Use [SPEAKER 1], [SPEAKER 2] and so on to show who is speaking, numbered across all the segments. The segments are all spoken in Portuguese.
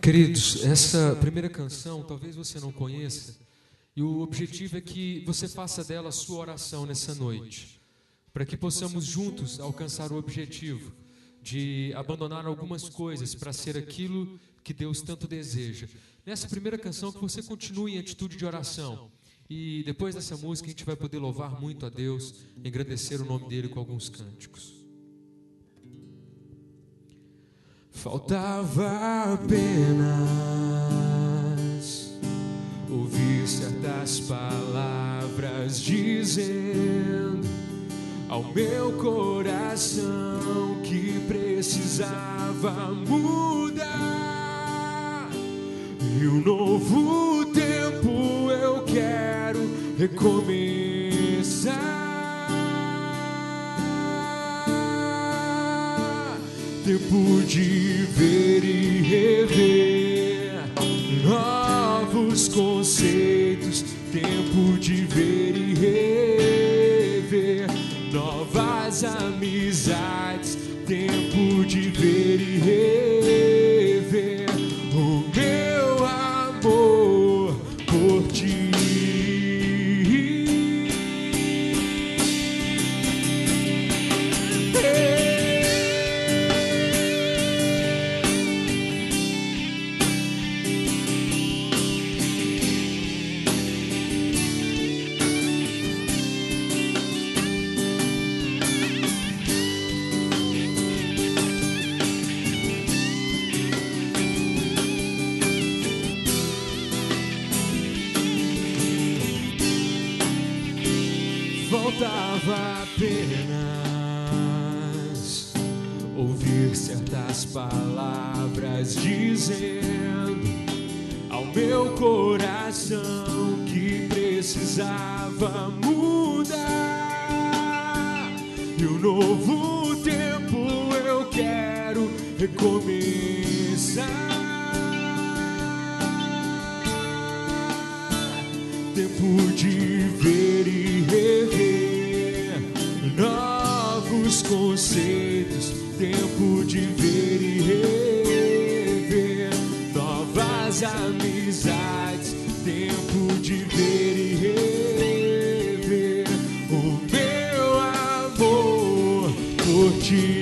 [SPEAKER 1] Queridos, essa primeira canção talvez você não conheça, e o objetivo é que você faça dela a sua oração nessa noite, para que possamos juntos alcançar o objetivo de abandonar algumas coisas para ser aquilo que Deus tanto deseja. Nessa primeira canção, que você continue em atitude de oração, e depois dessa música a gente vai poder louvar muito a Deus, engrandecer o nome dele com alguns cânticos. Faltava apenas ouvir certas palavras dizendo ao meu coração que precisava mudar. E um novo tempo eu quero recomeçar. Tempo de ver e rever novos conceitos. Tempo de ver e rever novas amizades. Tempo de ver e rever o meu amor por ti. Faltava apenas ouvir certas palavras dizendo ao meu coração que precisava mudar. E um novo tempo eu quero recomeçar. Tempo de ver e rever novos conceitos. Tempo de ver e rever novas amizades. Tempo de ver e rever o meu amor por ti.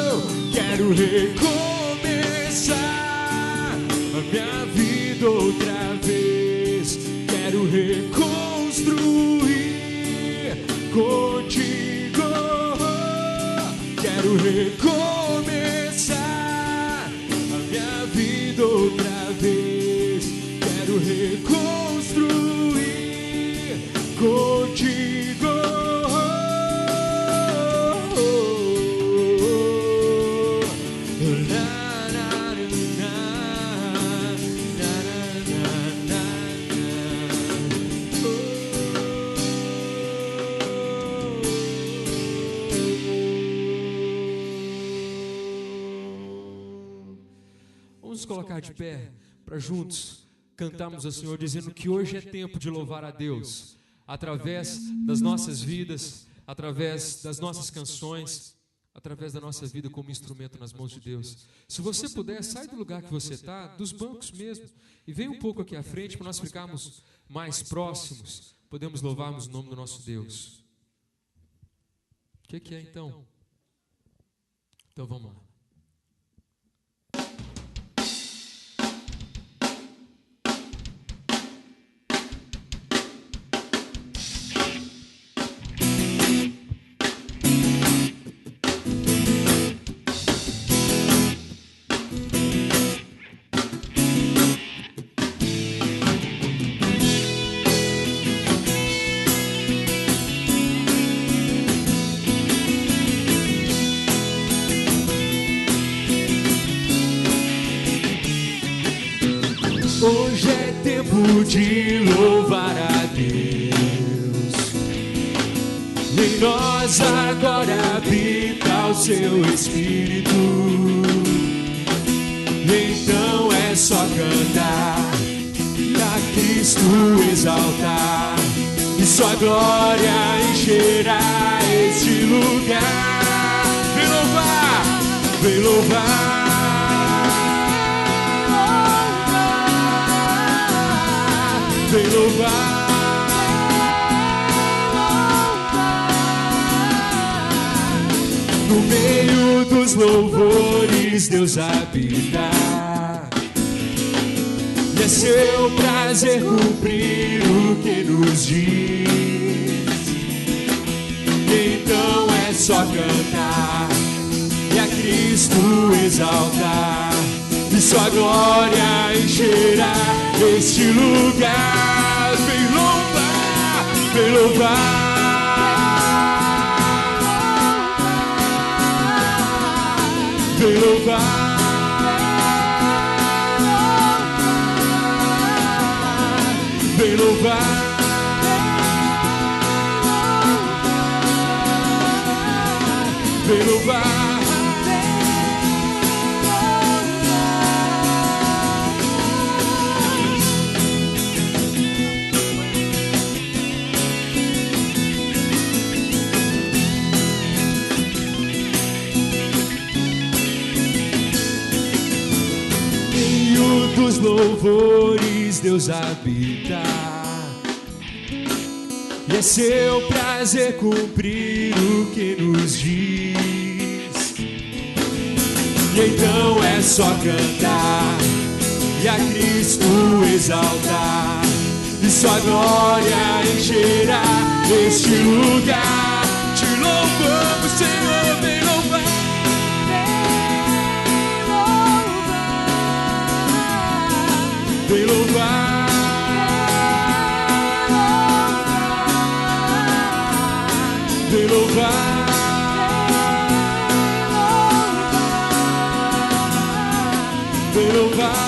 [SPEAKER 1] Eu quero recomeçar a minha vida outra vez. Quero reconstruir contigo. Quero recomeçar a minha vida outra vez. Quero reconstruir contigo. Vamos colocar de pé para juntos cantarmos ao Senhor, dizendo que hoje é tempo de louvar a Deus através das nossas vidas, através das nossas canções, através da nossa vida como instrumento nas mãos de Deus. Se você puder, sai do lugar que você está, dos bancos mesmo, e vem um pouco aqui à frente para nós ficarmos mais próximos, podemos louvarmos o nome do nosso Deus. O que é então? Então vamos lá. Hoje é tempo de louvar a Deus. Em nós agora habita o seu Espírito. Então é só cantar e a Cristo exaltar, e sua glória encherá este lugar. vem louvar, vem louvar. No meio dos louvores Deus habita, e é seu prazer cumprir o que nos diz. Então é só cantar e a Cristo exaltar, e sua glória encherá este lugar. Vem louvar, vem louvar. Vem louvar, vem louvar, vem louvar. Dos louvores Deus habita, e é seu prazer cumprir o que nos diz. E então é só cantar e a Cristo exaltar, e sua glória encherá este lugar. Te louvamos, Senhor, vem louvar. Vem louvar, vem louvar, vem louvar.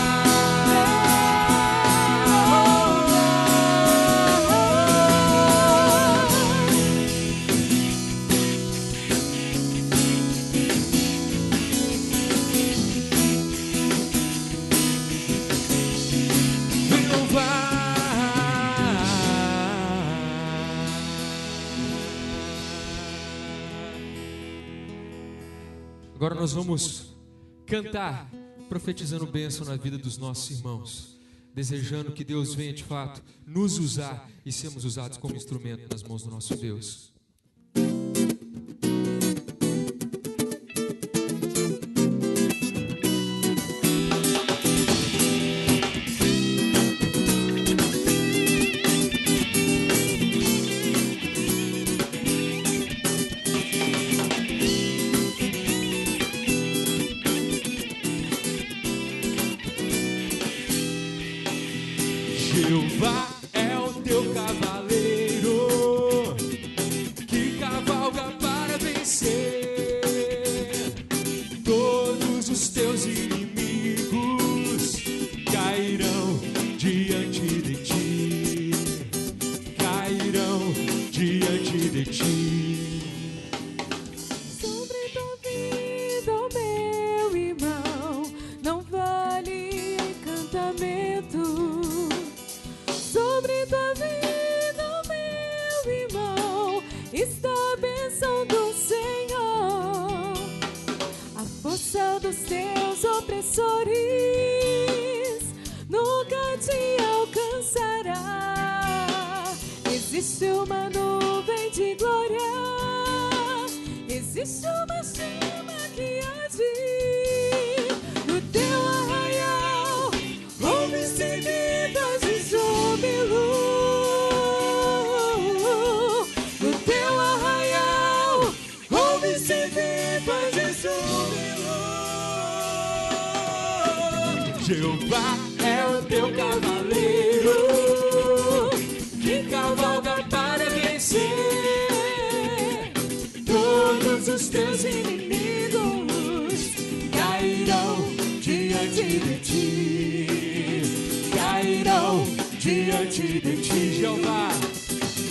[SPEAKER 1] Agora nós vamos cantar, profetizando bênção na vida dos nossos irmãos, desejando que Deus venha de fato nos usar e sermos usados como instrumento nas mãos do nosso Deus. Jeová é o teu cavaleiro, que cavalga para vencer. Todos os teus inimigos cairão diante de ti, cairão diante de ti.
[SPEAKER 2] Sobre tua vida, meu irmão, não vale encantamento. Sobre tua vida, meu irmão, está a bênção do Senhor. A força dos teus opressores nunca te alcançará. Existe uma nuvem de glória, existe uma chama que arde no teu arraial. Ouve-se gritos de júbilo no teu arraial. Ouve-se gritos de júbilo.
[SPEAKER 1] Jeová é o teu cavaleiro, que cavalga para vencer. Todos os teus inimigos cairão diante de ti, cairão diante de ti. Jeová,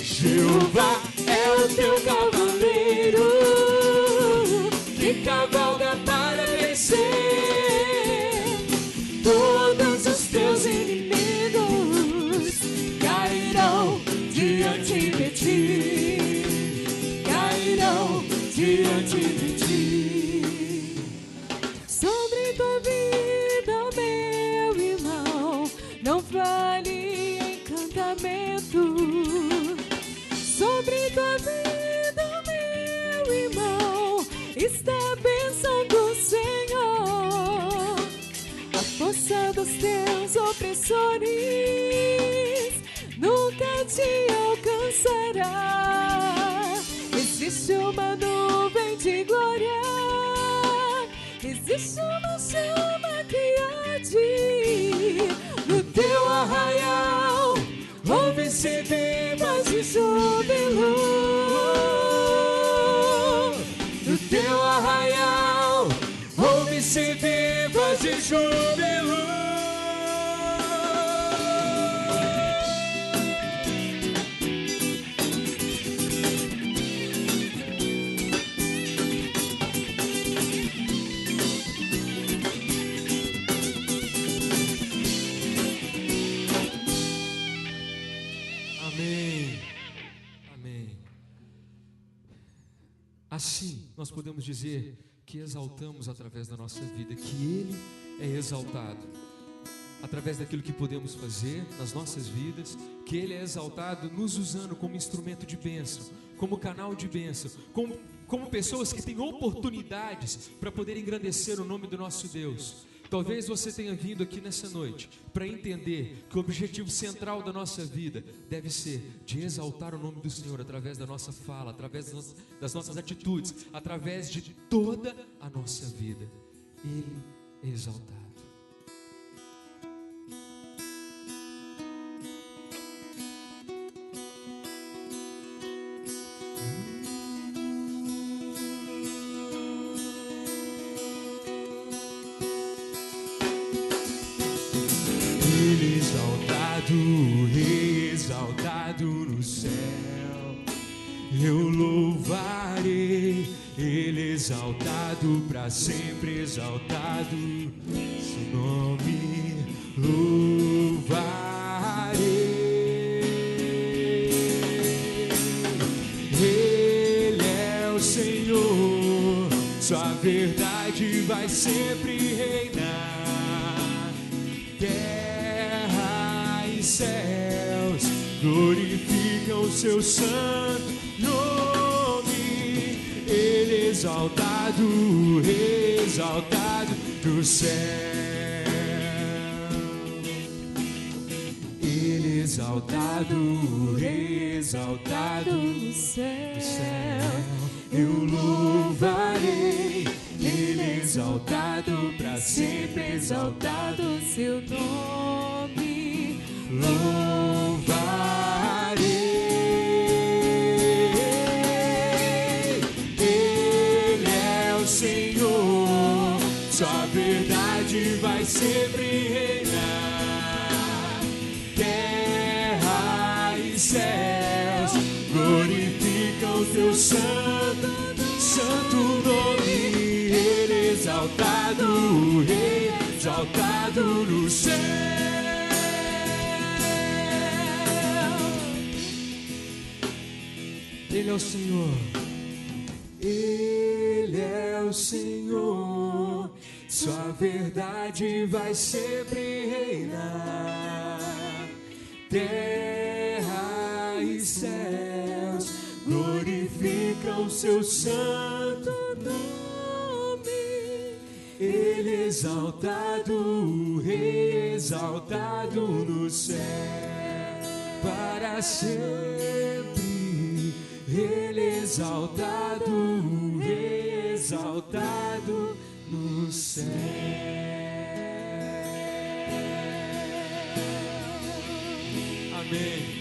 [SPEAKER 1] Jeová é o teu cavaleiro, que cavalga para vencer. Todos os teus inimigos cairão diante de ti, cairão diante de ti.
[SPEAKER 2] está a bênção do Senhor, a força dos teus opressores nunca te alcançará. Existe uma nuvem de glória, existe uma chama que arde no teu arraial. Ouve-se vivas de júbilo no teu arraial. Ouve-se vivas de júbilo.
[SPEAKER 1] Assim, nós podemos dizer que exaltamos através da nossa vida, que Ele é exaltado através daquilo que podemos fazer nas nossas vidas, que Ele é exaltado nos usando como instrumento de bênção, como canal de bênção, como pessoas que têm oportunidades para poder engrandecer o nome do nosso Deus. Talvez você tenha vindo aqui nessa noite para entender que o objetivo central da nossa vida deve ser de exaltar o nome do Senhor através da nossa fala, através das nossas atitudes, através de toda a nossa vida. Ele é exaltado. Exaltado no céu, eu louvarei. Ele exaltado para sempre, exaltado, seu nome louvarei. Ele é o Senhor, sua verdade vai sempre reinar. Terra e céus glorificam o seu santo nome. Ele exaltado, exaltado do céu. Ele exaltado, exaltado do céu. Eu louvarei. Ele exaltado para sempre, exaltado seu nome. Louvarei. Ele é o Senhor, sua verdade vai sempre reinar. Terra e céus glorificam o teu santo nome. Ele exaltado, exaltado no céu. Ele é o Senhor, Ele é o Senhor, sua verdade vai sempre reinar. Terra e céus glorificam seu santo nome. Ele exaltado, exaltado no céu para sempre. Ele exaltado, exaltado no céu. Amém.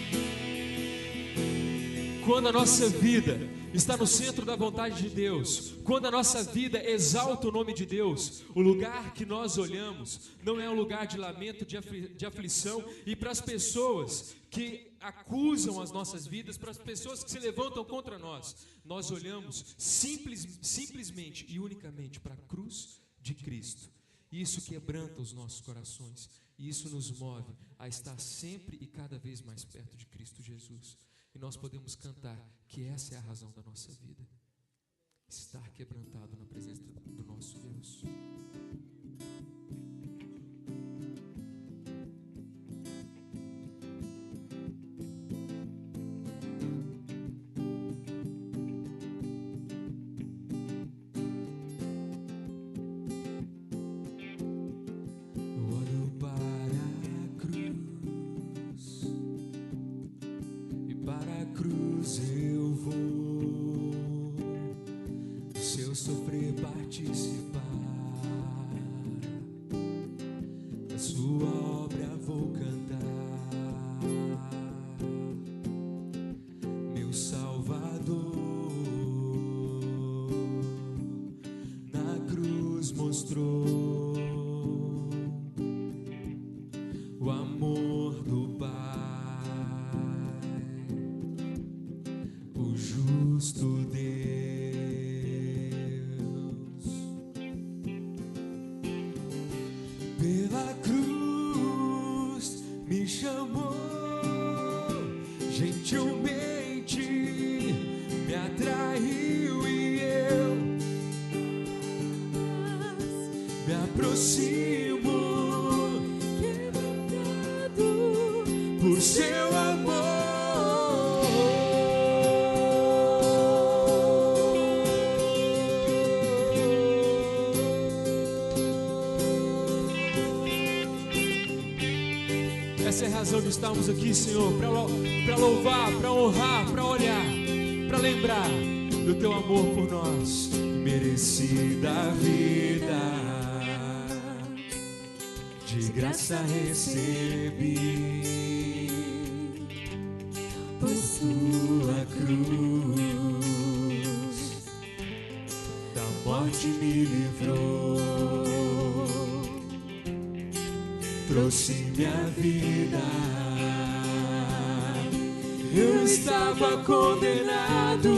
[SPEAKER 1] Quando a nossa vida está no centro da vontade de Deus, quando a nossa vida exalta o nome de Deus, o lugar que nós olhamos não é um lugar de lamento, de aflição, e para as pessoas que acusam as nossas vidas, para as pessoas que se levantam contra nós, nós olhamos simplesmente e unicamente para a cruz de Cristo. E isso quebranta os nossos corações, e isso nos move a estar sempre e cada vez mais perto de Cristo Jesus. E nós podemos cantar que essa é a razão da nossa vida. Estar quebrantado na presença do nosso Deus. participar da sua obra, vou cantar. Meu Salvador na cruz mostrou o amor do Pai, o justo Deus. Pela cruz me chamou, gentilmente me atraiu e eu me aproximo, por seu amor. Essa é a razão de estarmos aqui, Senhor, para louvar, para honrar, para olhar, para lembrar do teu amor por nós. Merecida vida, de graça recebi, por sua cruz, da morte me livrou, trouxe minha vida. Eu estava condenado,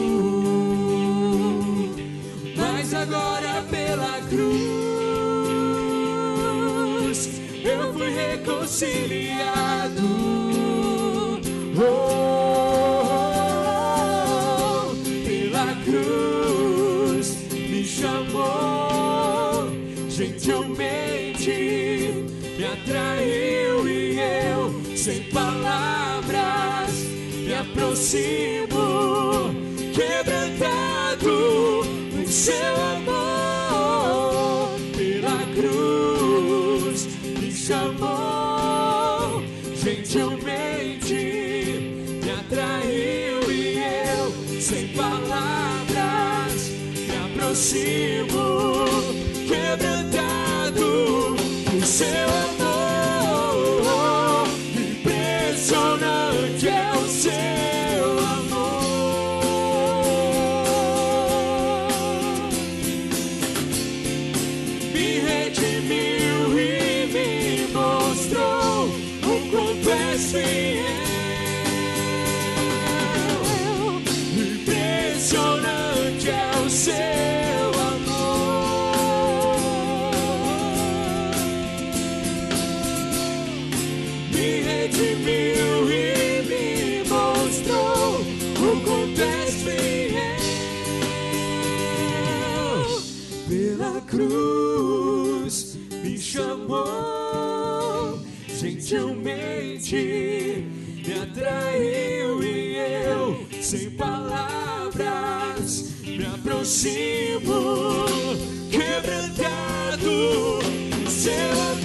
[SPEAKER 1] mas agora pela cruz eu fui reconciliado. Pela cruz me chamou, gentilmente me atraiu e eu, sem palavras, me aproximo, quebrantado por seu amor. Pela cruz me chamou, gentilmente me atraiu e eu, sem palavras, me aproximo, quebrantado por seu amor. Impressionante é o seu amor. Me redimiu e me mostrou o quanto és fiel. Impressionante é o seu amor. Me redimiu e me mostrou o quanto és fiel. Pela cruz me chamou, gentilmente me atraiu e eu, sem palavras, me aproximo, quebrantado por seu amor.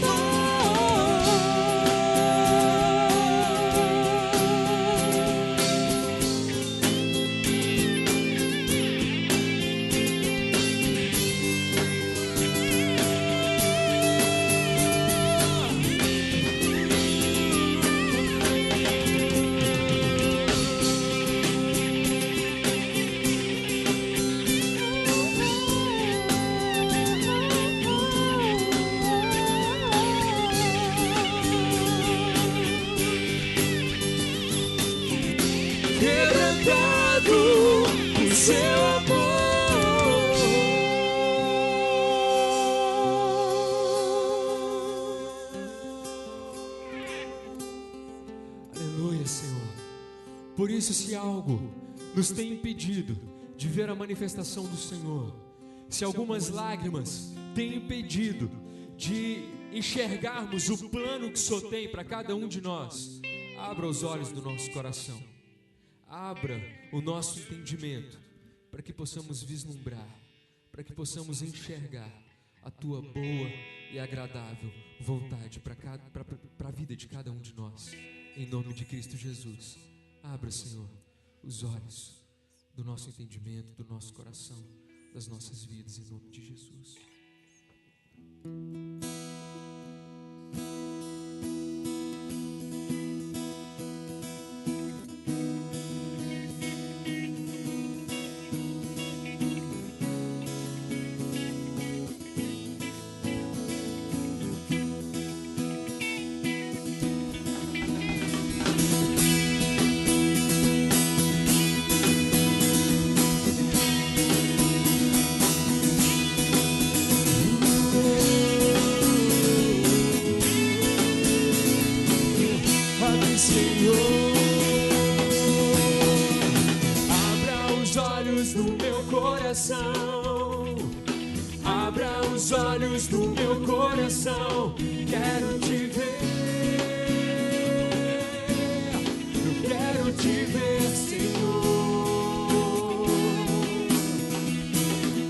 [SPEAKER 1] Quebrantado por seu amor. Aleluia, Senhor. Por isso, se algo nos tem impedido de ver a manifestação do Senhor, se algumas lágrimas têm impedido de enxergarmos o plano que o Senhor tem para cada um de nós, abra os olhos do nosso coração. Abra o nosso entendimento para que possamos vislumbrar, para que possamos enxergar a Tua boa e agradável vontade para a vida de cada um de nós. Em nome de Cristo Jesus, abra, Senhor, os olhos do nosso entendimento, do nosso coração, das nossas vidas, em nome de Jesus. coração. Abra os olhos do meu coração. Quero te ver. Eu quero te ver, Senhor.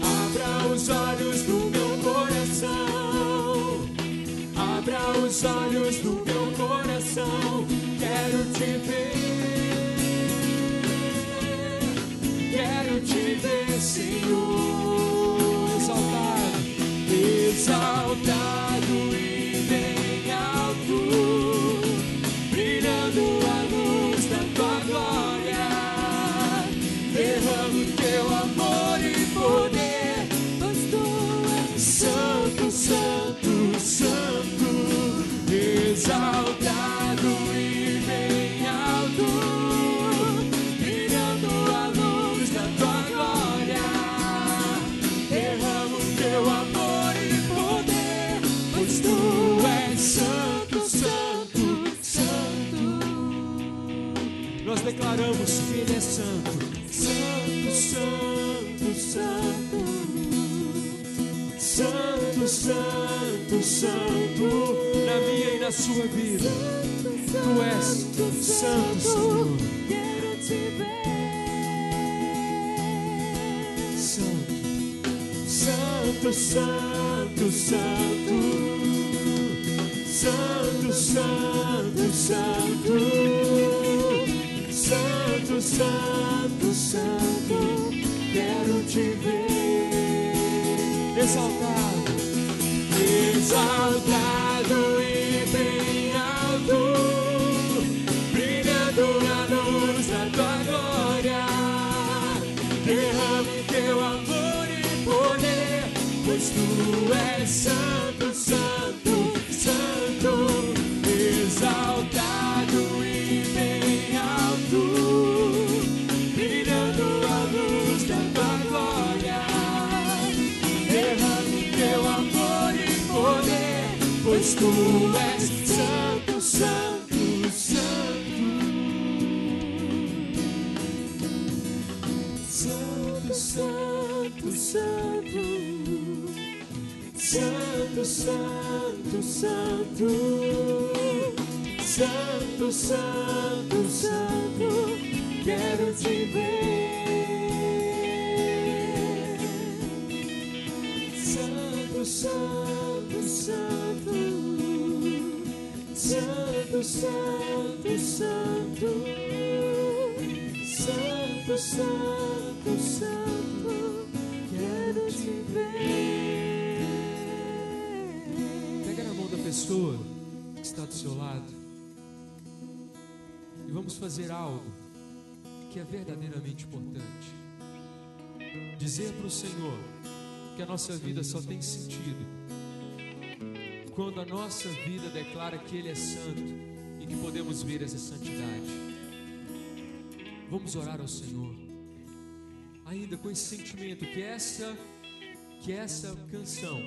[SPEAKER 1] Abra os olhos do meu coração. Abra os olhos do meu coração. Quero te ver. Quero te ver, Senhor. Exaltado e bem alto, brilhando a luz da tua glória. Derrama o teu amor e poder, pois tu és santo, santo, santo. Exaltado e bem alto, brilhando a luz da tua glória. Derrama o teu amor e poder, pois tu és santo, santo, santo. Nós declaramos que Ele é santo, santo, santo, santo, santo, santo, santo. Na minha e na sua vida, tu és santo, Senhor.
[SPEAKER 2] Quero te ver.
[SPEAKER 1] Santo, santo, santo, santo, santo, santo, santo, santo, santo, santo. Quero te ver. Exaltado, exaltado e bem alto, brilhando a luz da tua glória. Derrama o teu amor e poder, pois tu és santo, santo, santo. Exaltado e bem alto, brilhando a luz da tua glória. Derrama o teu amor e poder, pois tu és santo, santo, santo. Santo, santo, santo. Santo, santo, santo. Santo, santo, santo. Quero te ver. Santo, santo, santo. Santo, santo, santo. Santo, santo, santo. Quero te ver. Pega na mão da pessoa que está do seu lado e vamos fazer algo que é verdadeiramente importante. Dizer para o Senhor que a nossa vida só tem sentido quando a nossa vida declara que Ele é santo e que podemos ver essa santidade. Vamos orar ao Senhor, ainda com esse sentimento que essa canção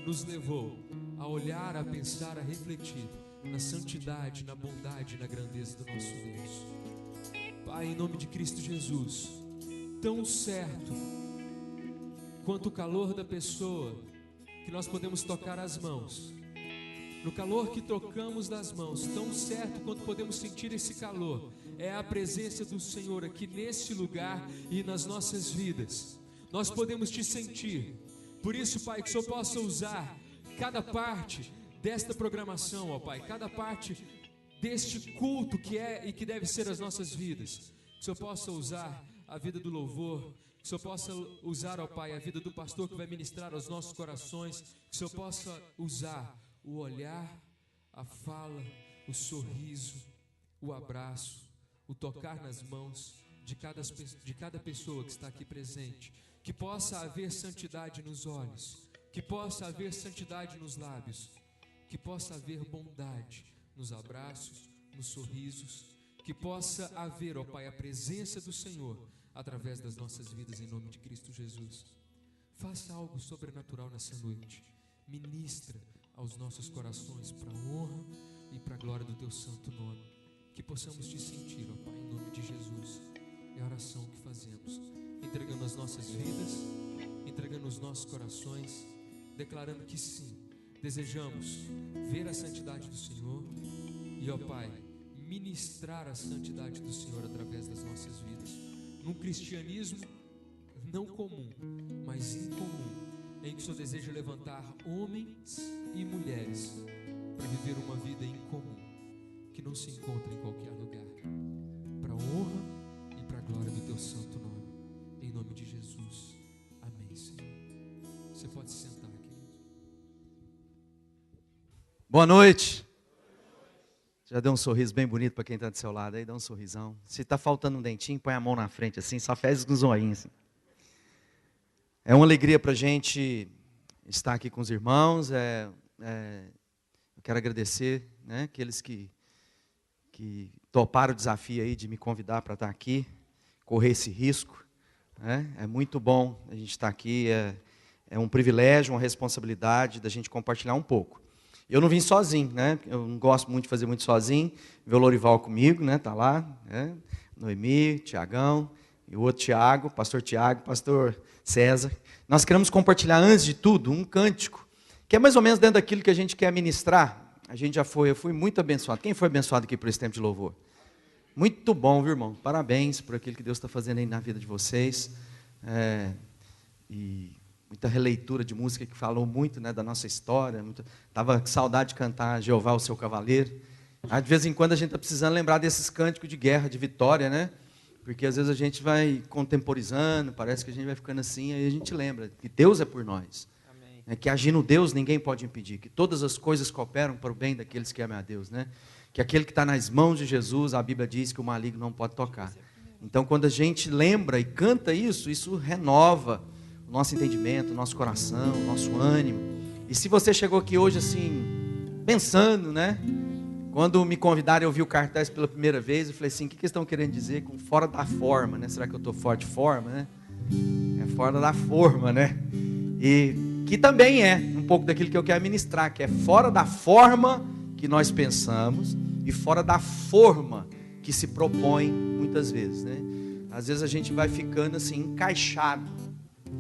[SPEAKER 1] nos levou a olhar, a pensar, a refletir na santidade, na bondade, na grandeza do nosso Deus. Pai, em nome de Cristo Jesus, tão certo quanto o calor da pessoa que nós podemos tocar as mãos, no calor que tocamos das mãos, tão certo quanto podemos sentir esse calor, é a presença do Senhor aqui nesse lugar e nas nossas vidas. Nós podemos te sentir. Por isso, Pai, que o Senhor possa usar cada parte desta programação, ó Pai, cada parte deste culto que é e que deve ser as nossas vidas. Que o Senhor possa usar a vida do louvor, que o Senhor possa usar, ó Pai, a vida do pastor que vai ministrar aos nossos corações, que o Senhor possa usar o olhar, a fala, o sorriso, o abraço, o tocar nas mãos de cada pessoa que está aqui presente. Que possa haver santidade nos olhos, que possa haver santidade nos lábios, que possa haver bondade nos abraços, nos sorrisos, que possa haver, ó Pai, a presença do Senhor através das nossas vidas, em nome de Cristo Jesus. Faça algo sobrenatural nessa noite, ministra aos nossos corações para a honra e para a glória do Teu santo nome, que possamos te sentir, ó Pai, em nome de Jesus. É a oração que fazemos entregando as nossas vidas, entregando os nossos corações, declarando que sim, desejamos ver a santidade do Senhor e, ó Pai, ministrar a santidade do Senhor através das nossas vidas, num cristianismo não comum, mas incomum, em que o Senhor deseja levantar homens e mulheres para viver uma vida incomum, que não se encontra em qualquer lugar, para a honra e para a glória do Teu santo nome, em nome de Jesus, amém, Senhor. Você pode se sentar, querido.
[SPEAKER 3] Boa noite. Já deu um sorriso bem bonito para quem está do seu lado aí, dá um sorrisão. Se está faltando um dentinho, põe a mão na frente assim, só fez com os olhinhos assim. É uma alegria para a gente estar aqui com os irmãos. Eu quero agradecer, né, aqueles que toparam o desafio aí de me convidar para estar aqui, correr esse risco. Né? É muito bom a gente estar aqui, é um privilégio, uma responsabilidade da gente compartilhar um pouco. Eu não vim sozinho, né? Eu não gosto muito de fazer muito sozinho. Veio o Lorival comigo, né? Tá lá, né? Noemi, Tiagão e o outro Tiago, pastor Tiago, pastor César. Nós queremos compartilhar, antes de tudo, um cântico, que é mais ou menos dentro daquilo que a gente quer ministrar. Eu fui muito abençoado. Quem foi abençoado aqui por esse tempo de louvor? Muito bom, viu, irmão? Parabéns por aquilo que Deus está fazendo aí na vida de vocês. E muita releitura de música que falou muito, né, da nossa história. Estava com saudade de cantar Jeová, o seu cavaleiro. De vez em quando a gente está precisando lembrar desses cânticos de guerra, de vitória, né? Porque às vezes a gente vai contemporizando, parece que a gente vai ficando assim, aí a gente lembra que Deus é por nós. Amém. Que agindo Deus ninguém pode impedir, que todas as coisas cooperam para o bem daqueles que amam a Deus, né? Que aquele que está nas mãos de Jesus, a Bíblia diz que o maligno não pode tocar. Então quando a gente lembra e canta isso, isso renova o nosso entendimento, o nosso coração, o nosso ânimo. E se você chegou aqui hoje assim, pensando, né? Quando me convidaram, eu vi o cartaz pela primeira vez, eu falei assim, o que eles estão querendo dizer com fora da forma, né? Será que eu estou fora de forma, né? É fora da forma, né? E que também é um pouco daquilo que eu quero ministrar, que é fora da forma que nós pensamos e fora da forma que se propõe muitas vezes, né? Às vezes a gente vai ficando assim, encaixado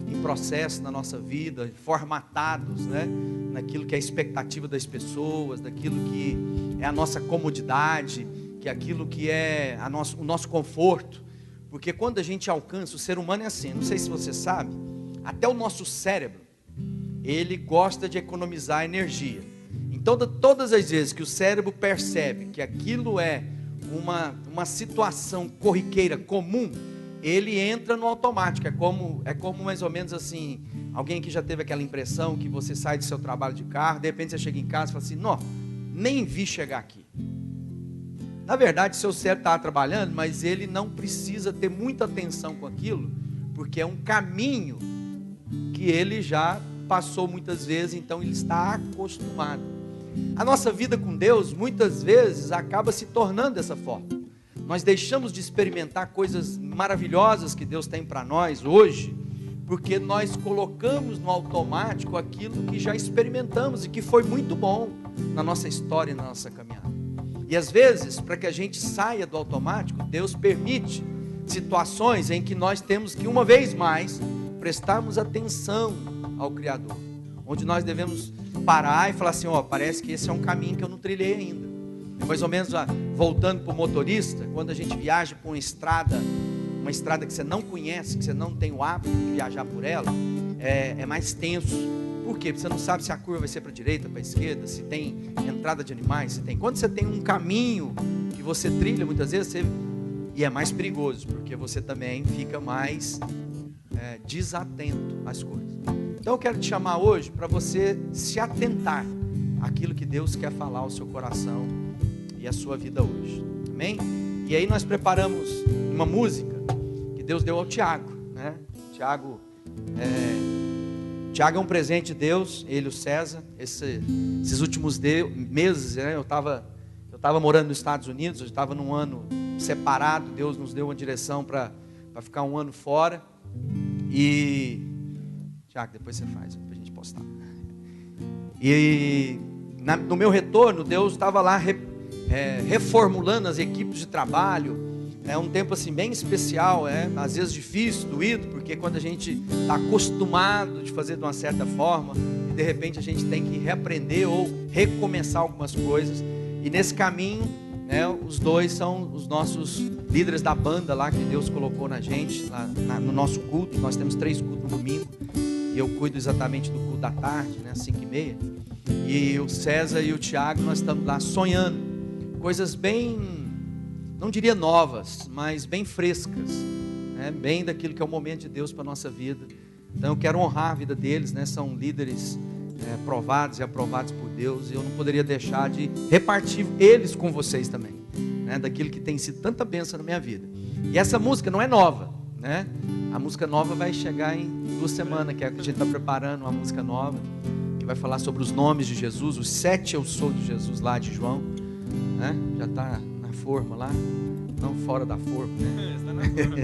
[SPEAKER 3] em processo na nossa vida, formatados, né, naquilo que é a expectativa das pessoas, daquilo que é a nossa comodidade, que é aquilo que é o nosso conforto. Porque quando a gente alcança, o ser humano é assim, não sei se você sabe, até o nosso cérebro, ele gosta de economizar energia. Então, todas as vezes que o cérebro percebe que aquilo é uma situação corriqueira, comum, ele entra no automático. É como mais ou menos assim, alguém que já teve aquela impressão que você sai do seu trabalho de carro, de repente você chega em casa e fala assim, não, nem vi chegar aqui. Na verdade, seu cérebro está trabalhando, mas ele não precisa ter muita atenção com aquilo, porque é um caminho que ele já passou muitas vezes, então ele está acostumado. A nossa vida com Deus, muitas vezes, acaba se tornando dessa forma. Nós deixamos de experimentar coisas maravilhosas que Deus tem para nós hoje, porque nós colocamos no automático aquilo que já experimentamos e que foi muito bom na nossa história e na nossa caminhada. E às vezes, para que a gente saia do automático, Deus permite situações em que nós temos que, uma vez mais, prestarmos atenção ao Criador, onde nós devemos parar e falar assim, parece que esse é um caminho que eu não trilhei ainda. Mais ou menos, voltando para o motorista, quando a gente viaja por uma estrada que você não conhece, que você não tem o hábito de viajar por ela, é mais tenso. Por quê? Porque você não sabe se a curva vai ser para a direita, para a esquerda, se tem entrada de animais, Quando você tem um caminho que você trilha, muitas vezes, e é mais perigoso, porque você também fica mais desatento às coisas. Então eu quero te chamar hoje para você se atentar àquilo que Deus quer falar ao seu coração e à sua vida hoje, amém? E aí nós preparamos uma música que Deus deu ao Tiago, né? Tiago é um presente de Deus, ele e o César. Esses últimos meses, né, eu estava morando nos Estados Unidos, eu estava num ano separado, Deus nos deu uma direção para ficar um ano fora. E Tiago, depois você faz para a gente postar. E no meu retorno, Deus estava lá reformulando as equipes de trabalho, é um tempo assim bem especial, às vezes difícil, doído, porque quando a gente está acostumado de fazer de uma certa forma, e de repente a gente tem que reaprender ou recomeçar algumas coisas, e nesse caminho, os dois são os nossos líderes da banda lá que Deus colocou na gente, lá no nosso culto. Nós temos 3 cultos no domingo, e eu cuido exatamente do culto da tarde, 5h30, e o César e o Tiago, nós estamos lá sonhando coisas bem, não diria novas, mas bem frescas, bem daquilo que é o momento de Deus para a nossa vida. Então eu quero honrar a vida deles, são líderes provados e aprovados por Deus, e eu não poderia deixar de repartir eles com vocês também, daquilo que tem sido tanta bênção na minha vida. E essa música não é nova, a música nova vai chegar em 2 semanas, que é que a gente está preparando uma música nova, que vai falar sobre os nomes de Jesus, os 7 eu sou de Jesus lá de João, já está na forma lá, não fora da forma,
[SPEAKER 4] Está na forma.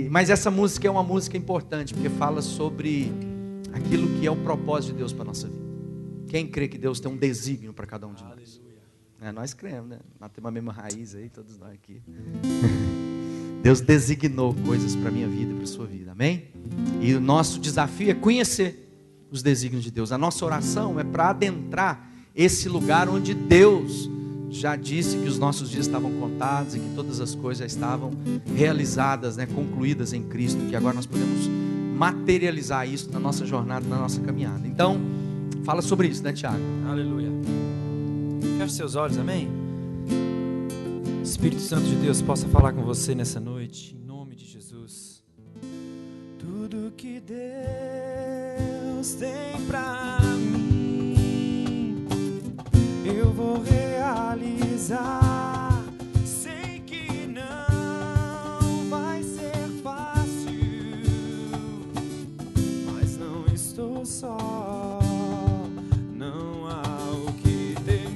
[SPEAKER 3] Mas essa música é uma música importante, porque fala sobre aquilo que é o propósito de Deus para a nossa vida. Quem crê que Deus tem um desígnio para cada um de nós? Nós cremos, nós temos a mesma raiz aí, todos nós aqui. Deus designou coisas para a minha vida e para a sua vida, amém? E o nosso desafio é conhecer os desígnios de Deus. A nossa oração é para adentrar esse lugar onde Deus já disse que os nossos dias estavam contados e que todas as coisas já estavam realizadas, concluídas em Cristo, que agora nós podemos materializar isso na nossa jornada, na nossa caminhada. Então, fala sobre isso, Tiago?
[SPEAKER 4] Aleluia. Feche seus olhos, amém? Espírito Santo de Deus possa falar com você nessa noite, em nome de Jesus. Tudo que Deus tem pra mim, eu vou realizar. Sei que não vai ser fácil, mas não estou só. Não há o que temer.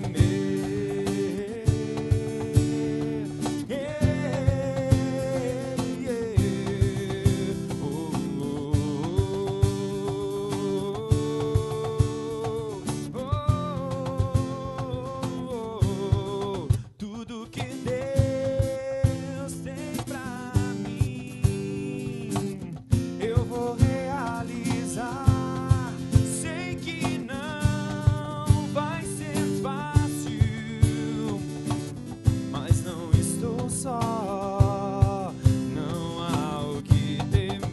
[SPEAKER 4] Tudo que Deus tem pra mim, eu vou realizar. Sei que não vai ser fácil, mas não estou só. Não há o que temer.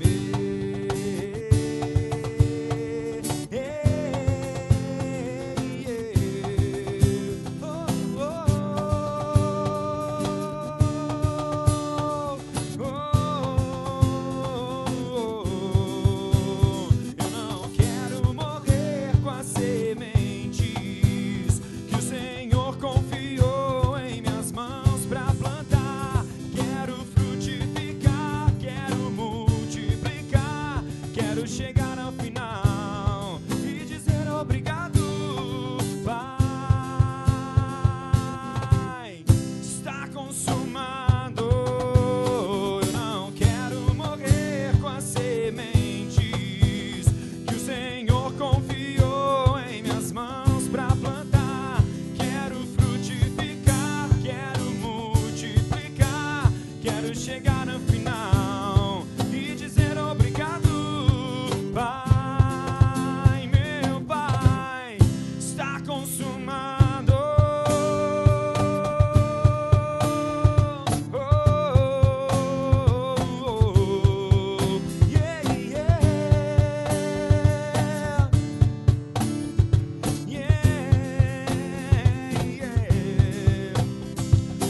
[SPEAKER 4] Eu não quero morrer com as sementes que o Senhor confiou em minhas mãos pra plantar. Quero frutificar, quero multiplicar, quero chegar ao final e dizer obrigado, Pai. Está consumado. Eu não quero morrer com as sementes que o Senhor confiou em minhas mãos pra plantar. Quero frutificar, quero multiplicar, quero chegar no final e dizer obrigado, Pai. Meu Pai, está consumado. Yeah, yeah.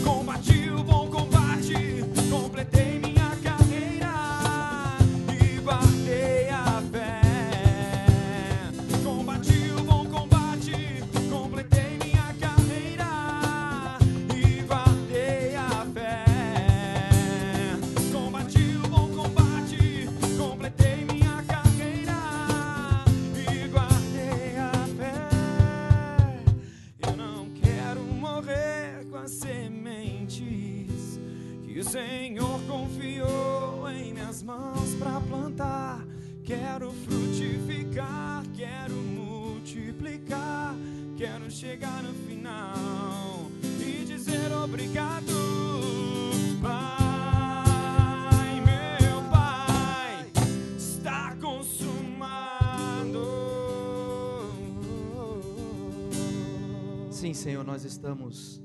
[SPEAKER 4] Combati o bom combate, completei minha carreira e guardei a fé. Combati o bom combate, completei minha carreira e guardei a fé. Combati o bom combate, completei minha carreira e guardei a fé. Eu não quero morrer com as sementes que o Senhor confiou em minhas mãos pra plantar. Quero frutificar, quero multiplicar, quero chegar no final e dizer obrigado, Pai.
[SPEAKER 3] Sim, Senhor, nós estamos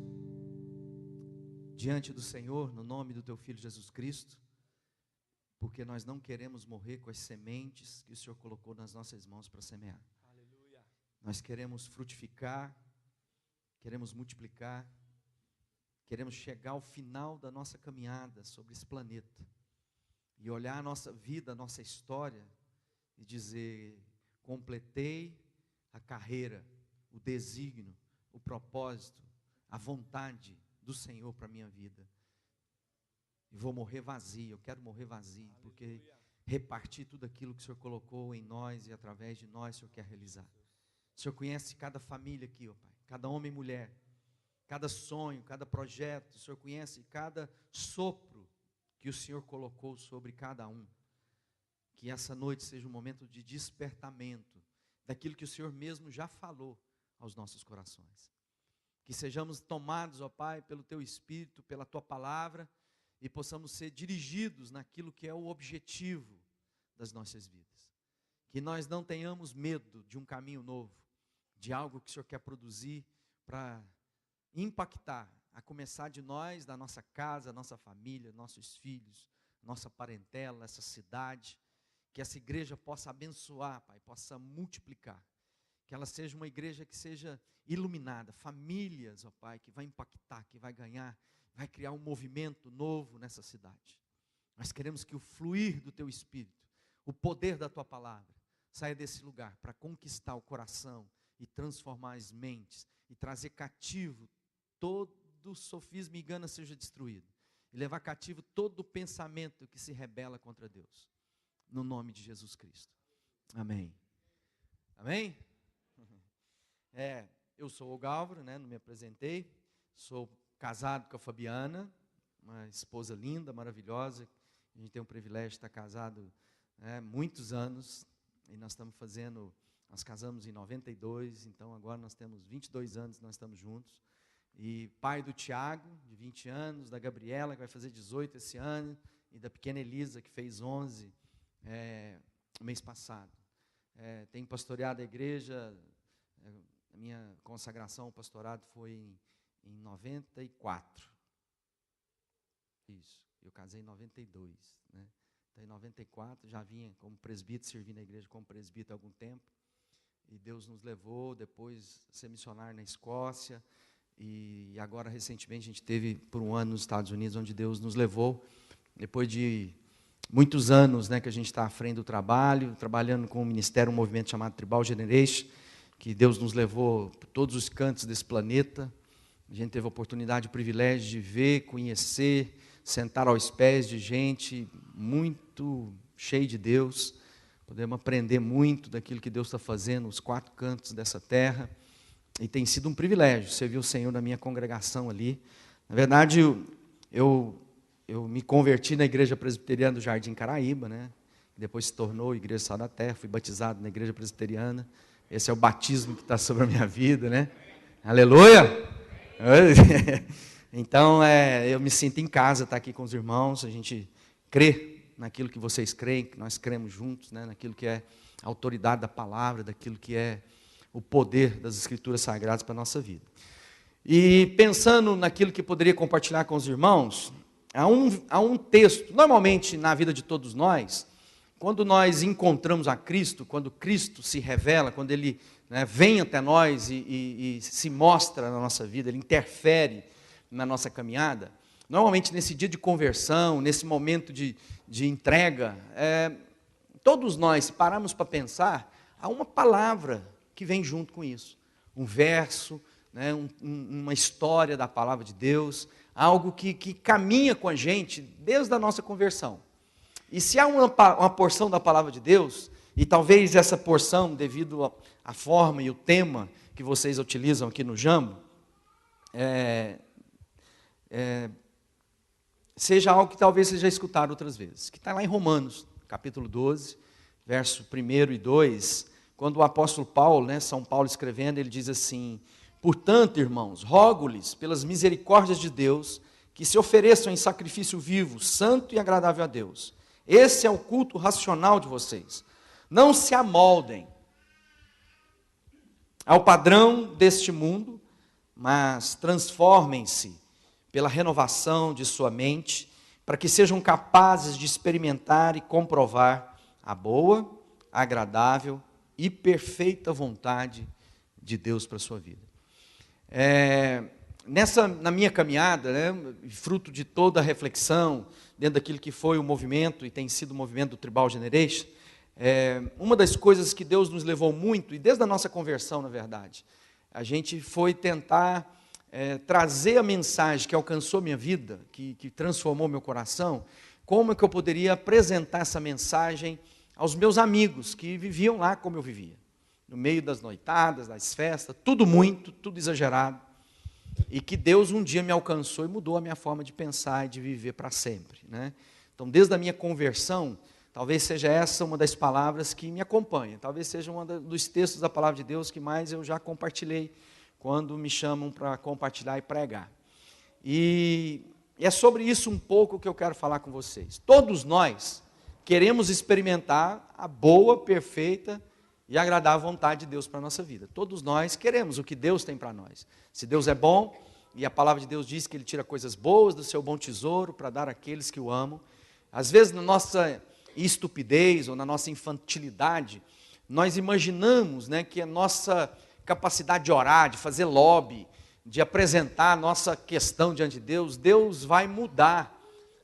[SPEAKER 3] diante do Senhor, no nome do Teu Filho Jesus Cristo, porque nós não queremos morrer com as sementes que o Senhor colocou nas nossas mãos para semear.
[SPEAKER 4] Aleluia.
[SPEAKER 3] Nós queremos frutificar, queremos multiplicar, queremos chegar ao final da nossa caminhada sobre esse planeta e olhar a nossa vida, a nossa história e dizer: completei a carreira, o desígnio, o propósito, a vontade do Senhor para a minha vida. E vou morrer vazio, eu quero morrer vazio, porque repartir tudo aquilo que o Senhor colocou em nós e através de nós, o Senhor quer realizar. O Senhor conhece cada família aqui, ó Pai, cada homem e mulher, cada sonho, cada projeto. O Senhor conhece cada sopro que o Senhor colocou sobre cada um. Que essa noite seja um momento de despertamento daquilo que o Senhor mesmo já falou aos nossos corações. Que sejamos tomados, ó Pai, pelo Teu Espírito, pela Tua Palavra, e possamos ser dirigidos naquilo que é o objetivo das nossas vidas. Que nós não tenhamos medo de um caminho novo, de algo que o Senhor quer produzir para impactar, a começar de nós, da nossa casa, nossa família, nossos filhos, nossa parentela, essa cidade. Que essa igreja possa abençoar, Pai, possa multiplicar. Que ela seja uma igreja que seja iluminada, famílias, ó Pai, que vai impactar, que vai ganhar, vai criar um movimento novo nessa cidade. Nós queremos que o fluir do Teu Espírito, o poder da Tua Palavra, saia desse lugar para conquistar o coração e transformar as mentes e trazer cativo todo sofisma e engano seja destruído e levar cativo todo pensamento que se rebela contra Deus. No nome de Jesus Cristo. Amém. Amém? Eu sou o Gálvaro, né? Não me apresentei. Sou casado com a Fabiana, uma esposa linda, maravilhosa. A gente tem o privilégio de estar casado muitos anos. E nós casamos em 92, então agora nós temos 22 anos que nós estamos juntos. E pai do Tiago, de 20 anos, da Gabriela, que vai fazer 18 esse ano, e da pequena Elisa, que fez 11 mês passado. Tenho pastoreado a igreja. A minha consagração ao pastorado foi em 94. Isso, eu casei em 92, né? Então em 94 já vinha como presbítero, servindo na igreja como presbítero há algum tempo. E Deus nos levou depois a ser missionário na Escócia. E agora recentemente a gente esteve por um ano nos Estados Unidos, onde Deus nos levou, depois de muitos anos, né, que a gente está à frente do trabalho, trabalhando com um ministério, um movimento chamado Tribal Generation, que Deus nos levou por todos os cantos desse planeta. A gente teve a oportunidade, o privilégio de ver, conhecer, sentar aos pés de gente muito cheia de Deus. Podemos aprender muito daquilo que Deus está fazendo nos 4 cantos dessa terra. E tem sido um privilégio servir o Senhor na minha congregação ali. Na verdade, eu me converti na Igreja Presbiteriana do Jardim Caraíba, né? Depois se tornou Igreja Sal da Terra. Fui batizado na Igreja Presbiteriana. Esse é o batismo que está sobre a minha vida, né? Aleluia! Então, eu me sinto em casa, estar aqui com os irmãos. A gente crê naquilo que vocês creem, que nós cremos juntos, né? Naquilo que é a autoridade da palavra, daquilo que é o poder das Escrituras Sagradas para a nossa vida. E pensando naquilo que poderia compartilhar com os irmãos, há um texto, normalmente na vida de todos nós, quando nós encontramos a Cristo, quando Cristo se revela, quando Ele vem até nós e se mostra na nossa vida, Ele interfere na nossa caminhada, normalmente nesse dia de conversão, nesse momento de entrega, todos nós, se pararmos para pensar, há uma palavra que vem junto com isso, um verso, né, uma história da palavra de Deus, algo que caminha com a gente desde a nossa conversão. E se há uma porção da palavra de Deus, e talvez essa porção, devido à forma e o tema que vocês utilizam aqui no Jambo, seja algo que talvez seja escutado outras vezes, que está lá em Romanos, capítulo 12, verso 1 e 2, quando o apóstolo Paulo, São Paulo escrevendo, ele diz assim: portanto, irmãos, rogo-lhes pelas misericórdias de Deus, que se ofereçam em sacrifício vivo, santo e agradável a Deus. Esse é o culto racional de vocês. Não se amoldem ao padrão deste mundo, mas transformem-se pela renovação de sua mente, para que sejam capazes de experimentar e comprovar a boa, agradável e perfeita vontade de Deus para a sua vida. Na minha caminhada, né, fruto de toda a reflexão, dentro daquilo que foi o movimento, e tem sido o movimento do Tribal Generation, uma das coisas que Deus nos levou muito, e desde a nossa conversão, na verdade, a gente foi tentar trazer a mensagem que alcançou minha vida, que transformou meu coração, como é que eu poderia apresentar essa mensagem aos meus amigos que viviam lá como eu vivia, no meio das noitadas, das festas, tudo exagerado, e que Deus um dia me alcançou e mudou a minha forma de pensar e de viver para sempre, né? Então, desde a minha conversão, talvez seja essa uma das palavras que me acompanha, talvez seja um dos textos da palavra de Deus que mais eu já compartilhei quando me chamam para compartilhar e pregar. E é sobre isso um pouco que eu quero falar com vocês. Todos nós queremos experimentar a boa, perfeita e agradável vontade de Deus para a nossa vida. Todos nós queremos o que Deus tem para nós. Se Deus é bom, e a palavra de Deus diz que Ele tira coisas boas do seu bom tesouro para dar àqueles que o amam. Às vezes, na nossa estupidez ou na nossa infantilidade, nós imaginamos, né, que a nossa capacidade de orar, de fazer lobby, de apresentar a nossa questão diante de Deus, Deus vai mudar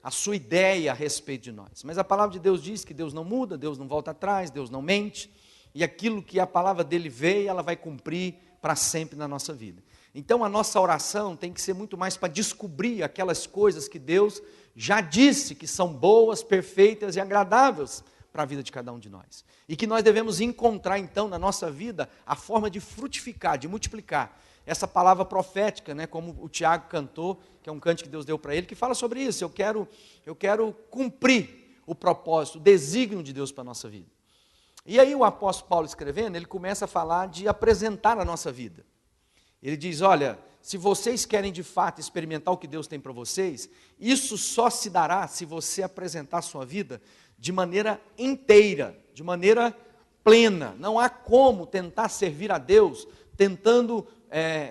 [SPEAKER 3] a sua ideia a respeito de nós. Mas a palavra de Deus diz que Deus não muda, Deus não volta atrás, Deus não mente, e aquilo que a palavra dele veio, ela vai cumprir para sempre na nossa vida. Então a nossa oração tem que ser muito mais para descobrir aquelas coisas que Deus já disse que são boas, perfeitas e agradáveis para a vida de cada um de nós. E que nós devemos encontrar então na nossa vida a forma de frutificar, de multiplicar essa palavra profética, né, como o Tiago cantou, que é um cântico que Deus deu para ele, que fala sobre isso. Eu quero cumprir o propósito, o desígnio de Deus para a nossa vida. E aí o apóstolo Paulo escrevendo, ele começa a falar de apresentar a nossa vida. Ele diz, olha, se vocês querem de fato experimentar o que Deus tem para vocês, isso só se dará se você apresentar a sua vida de maneira inteira, de maneira plena. Não há como tentar servir a Deus, tentando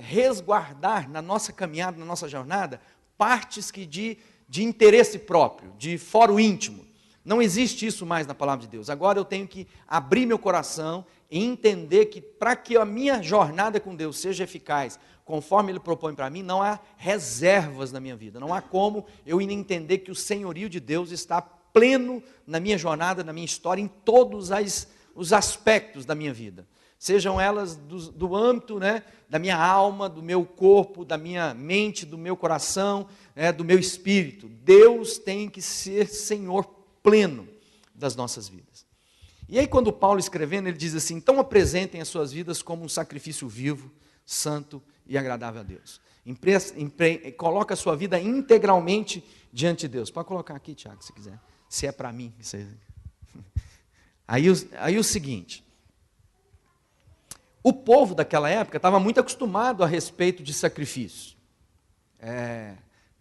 [SPEAKER 3] resguardar na nossa caminhada, na nossa jornada, partes que de interesse próprio, de foro íntimo. Não existe isso mais na palavra de Deus. Agora eu tenho que abrir meu coração e entender que para que a minha jornada com Deus seja eficaz, conforme Ele propõe para mim, não há reservas na minha vida. Não há como eu entender que o senhorio de Deus está pleno na minha jornada, na minha história, em todos os aspectos da minha vida. Sejam elas do âmbito, né, da minha alma, do meu corpo, da minha mente, do meu coração, do meu espírito. Deus tem que ser Senhor pleno das nossas vidas. E aí quando Paulo escrevendo, ele diz assim, então apresentem as suas vidas como um sacrifício vivo, santo e agradável a Deus. Coloca a sua vida integralmente diante de Deus. Pode colocar aqui, Tiago, se quiser. Se é para mim. Aí o seguinte, o povo daquela época estava muito acostumado a respeito de sacrifício.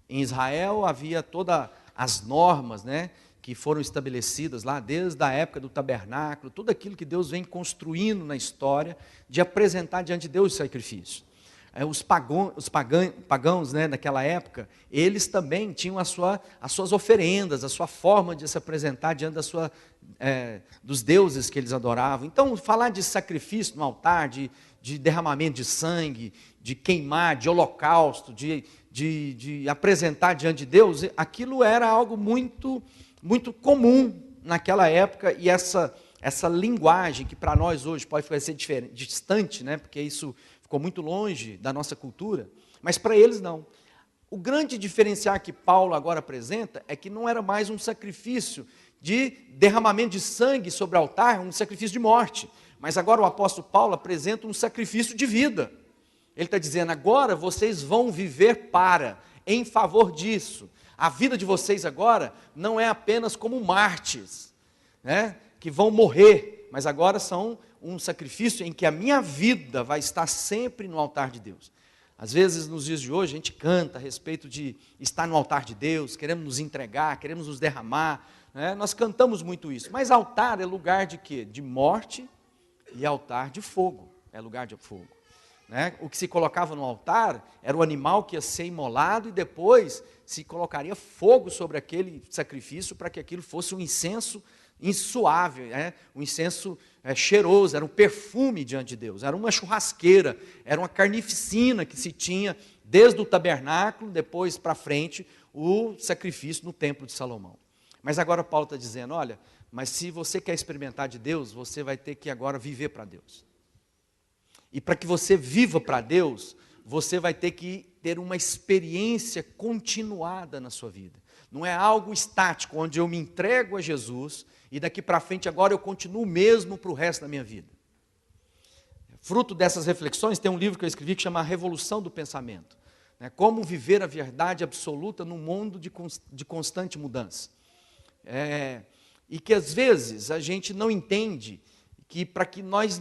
[SPEAKER 3] Em Israel havia todas as normas, né, que foram estabelecidas lá desde a época do tabernáculo, tudo aquilo que Deus vem construindo na história, de apresentar diante de Deus o sacrifício. Os pagãos, né, naquela época, eles também tinham as suas oferendas, a sua forma de se apresentar diante dos deuses que eles adoravam. Então, falar de sacrifício no altar, de derramamento de sangue, de queimar, de holocausto, de apresentar diante de Deus, aquilo era algo muito, muito comum naquela época, e essa linguagem que para nós hoje pode parecer distante, né, porque isso ficou muito longe da nossa cultura, mas para eles não. O grande diferencial que Paulo agora apresenta é que não era mais um sacrifício de derramamento de sangue sobre o altar, um sacrifício de morte, mas agora o apóstolo Paulo apresenta um sacrifício de vida. Ele está dizendo, agora vocês vão viver em favor disso. A vida de vocês agora não é apenas como mártires, né, que vão morrer, mas agora são um sacrifício em que a minha vida vai estar sempre no altar de Deus. Às vezes, nos dias de hoje, a gente canta a respeito de estar no altar de Deus, queremos nos entregar, queremos nos derramar, né? Nós cantamos muito isso, mas altar é lugar de quê? De morte, e altar de fogo, é lugar de fogo. né? O que se colocava no altar era o animal que ia ser imolado e depois se colocaria fogo sobre aquele sacrifício para que aquilo fosse um incenso suave, né? Um incenso cheiroso, era um perfume diante de Deus, era uma churrasqueira, era uma carnificina que se tinha desde o tabernáculo, depois para frente, o sacrifício no templo de Salomão. Mas agora Paulo está dizendo, olha, mas se você quer experimentar de Deus, você vai ter que agora viver para Deus. E para que você viva para Deus, você vai ter que ter uma experiência continuada na sua vida. Não é algo estático, onde eu me entrego a Jesus e daqui para frente agora eu continuo mesmo para o resto da minha vida. Fruto dessas reflexões, tem um livro que eu escrevi que chama A Revolução do Pensamento. Como viver a verdade absoluta num mundo de constante mudança. E que às vezes a gente não entende que para que nós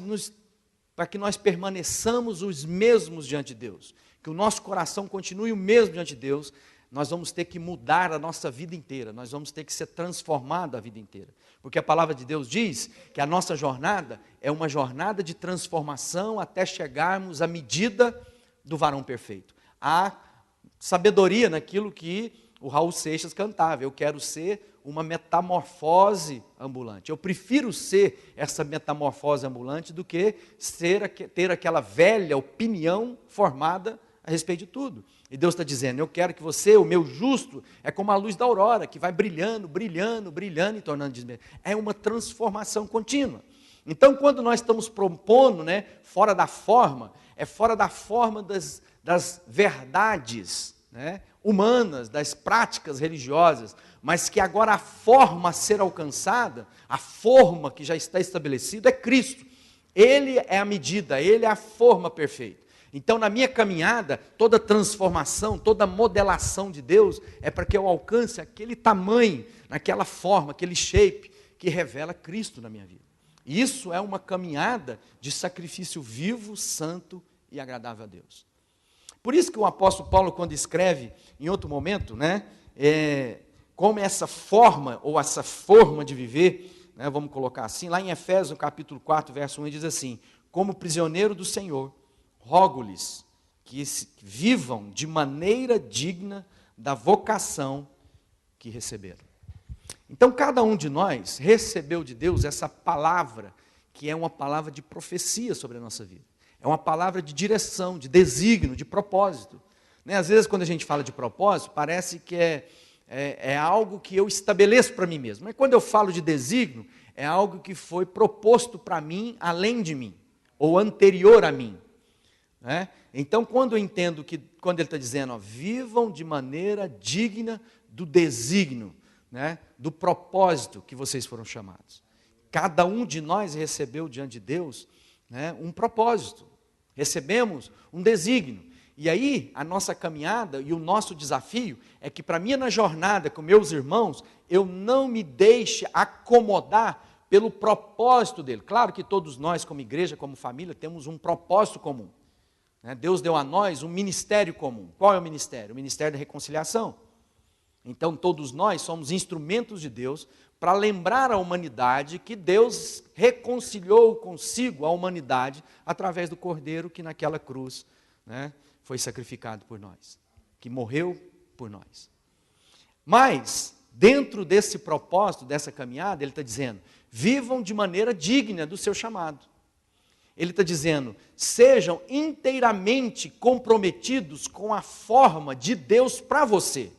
[SPEAKER 3] permaneçamos os mesmos diante de Deus, que o nosso coração continue o mesmo diante de Deus, nós vamos ter que mudar a nossa vida inteira, nós vamos ter que ser transformados a vida inteira. Porque a palavra de Deus diz que a nossa jornada é uma jornada de transformação até chegarmos à medida do varão perfeito. Há sabedoria naquilo que o Raul Seixas cantava, eu quero ser uma metamorfose ambulante. Eu prefiro ser essa metamorfose ambulante do que ter aquela velha opinião formada a respeito de tudo. E Deus está dizendo, eu quero que você, o meu justo, é como a luz da aurora, que vai brilhando, brilhando, brilhando e tornando desmedido. É uma transformação contínua. Então, quando nós estamos propondo, fora da forma, é fora da forma das verdades, humanas, das práticas religiosas, mas que agora a forma a ser alcançada, a forma que já está estabelecida é Cristo. Ele é a medida, Ele é a forma perfeita. Então, na minha caminhada, toda transformação, toda modelação de Deus é para que eu alcance aquele tamanho, naquela forma, aquele shape que revela Cristo na minha vida. Isso é uma caminhada de sacrifício vivo, santo e agradável a Deus. Por isso que o apóstolo Paulo, quando escreve em outro momento, como essa forma, ou essa forma de viver, vamos colocar assim, lá em Efésios, no capítulo 4, verso 1, ele diz assim, como prisioneiro do Senhor, rogo-lhes que vivam de maneira digna da vocação que receberam. Então, cada um de nós recebeu de Deus essa palavra, que é uma palavra de profecia sobre a nossa vida. É uma palavra de direção, de desígnio, de propósito. Às vezes, quando a gente fala de propósito, parece que é algo que eu estabeleço para mim mesmo. Mas quando eu falo de desígnio, é algo que foi proposto para mim, além de mim, ou anterior a mim. Então, quando eu entendo que, quando ele está dizendo, vivam de maneira digna do desígnio, do propósito que vocês foram chamados. Cada um de nós recebeu diante de Deus um propósito, recebemos um desígnio. E aí, a nossa caminhada e o nosso desafio é que para mim, na jornada com meus irmãos, eu não me deixe acomodar pelo propósito dele. Claro que todos nós, como igreja, como família, temos um propósito comum. Deus deu a nós um ministério comum. Qual é o ministério? O ministério da reconciliação. Então, todos nós somos instrumentos de Deus para lembrar a humanidade que Deus reconciliou consigo a humanidade através do Cordeiro que naquela cruz foi sacrificado por nós, que morreu por nós. Mas, dentro desse propósito, dessa caminhada, ele está dizendo, vivam de maneira digna do seu chamado. Ele está dizendo, sejam inteiramente comprometidos com a forma de Deus para você.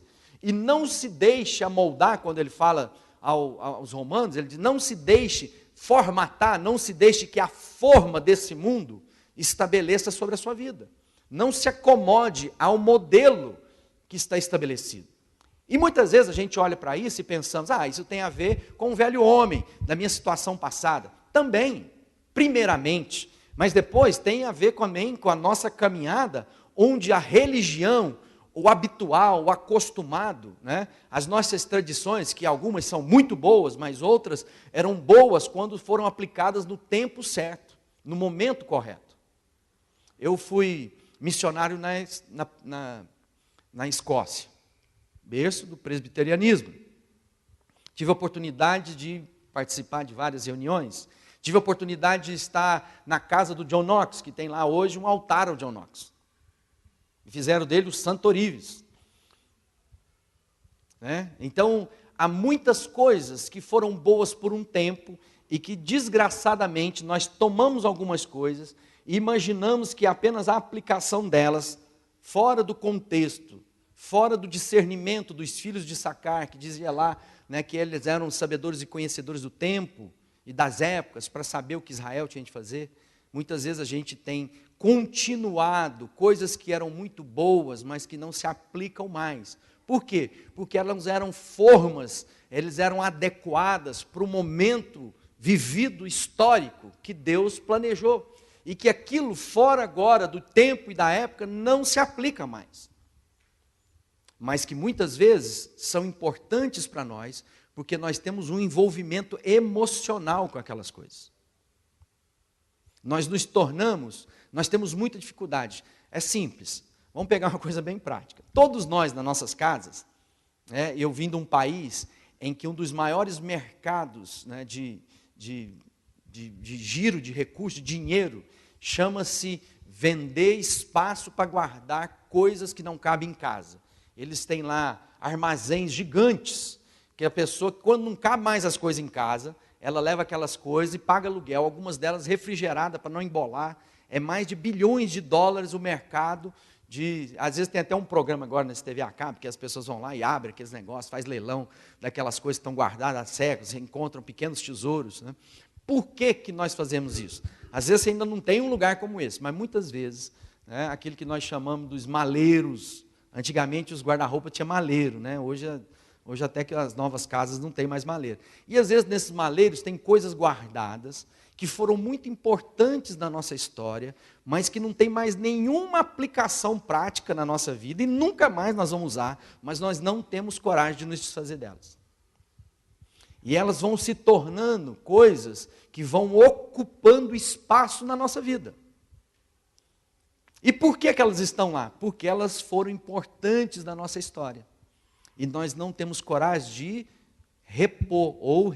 [SPEAKER 3] E não se deixe amoldar, quando ele fala aos romanos, ele diz, não se deixe formatar, não se deixe que a forma desse mundo estabeleça sobre a sua vida. Não se acomode ao modelo que está estabelecido. E muitas vezes a gente olha para isso e pensamos, isso tem a ver com o velho homem, da minha situação passada. Também, primeiramente, mas depois tem a ver também com a nossa caminhada, onde a religião, o habitual, o acostumado, as nossas tradições, que algumas são muito boas, mas outras eram boas quando foram aplicadas no tempo certo, no momento correto. Eu fui missionário na Escócia, berço do presbiterianismo. Tive a oportunidade de participar de várias reuniões. Tive a oportunidade de estar na casa do John Knox, que tem lá hoje um altar ao John Knox. E fizeram dele o Santo Orives. Né? Então, há muitas coisas que foram boas por um tempo e que, desgraçadamente, nós tomamos algumas coisas e imaginamos que apenas a aplicação delas, fora do contexto, fora do discernimento dos filhos de Issacar, que dizia lá, né, que eles eram sabedores e conhecedores do tempo e das épocas, para saber o que Israel tinha de fazer. Muitas vezes a gente tem continuado coisas que eram muito boas, mas que não se aplicam mais. Por quê? Porque elas eram formas, elas eram adequadas para o momento vivido histórico que Deus planejou. E que aquilo fora agora do tempo e da época não se aplica mais. Mas que muitas vezes são importantes para nós, porque nós temos um envolvimento emocional com aquelas coisas. Nós nos tornamos, nós temos muita dificuldade. É simples, vamos pegar uma coisa bem prática. Todos nós, nas nossas casas, eu vim de um país em que um dos maiores mercados, né, de giro de recursos, de dinheiro, chama-se vender espaço para guardar coisas que não cabem em casa. Eles têm lá armazéns gigantes, que a pessoa, quando não cabe mais as coisas em casa, ela leva aquelas coisas e paga aluguel, algumas delas refrigeradas para não embolar. É mais de bilhões de dólares o mercado às vezes tem até um programa agora na TV a cabo, que as pessoas vão lá e abrem aqueles negócios, faz leilão daquelas coisas que estão guardadas há séculos, encontram pequenos tesouros, né? Por que nós fazemos isso? Às vezes você ainda não tem um lugar como esse, mas muitas vezes, né, aquilo que nós chamamos dos maleiros, antigamente os guarda-roupa tinha maleiro, né? Hoje até que as novas casas não tem mais maleiro. E às vezes nesses maleiros tem coisas guardadas, que foram muito importantes na nossa história, mas que não tem mais nenhuma aplicação prática na nossa vida, e nunca mais nós vamos usar, mas nós não temos coragem de nos desfazer delas. E elas vão se tornando coisas que vão ocupando espaço na nossa vida. E por que elas estão lá? Porque elas foram importantes na nossa história. E nós não temos coragem de repor ou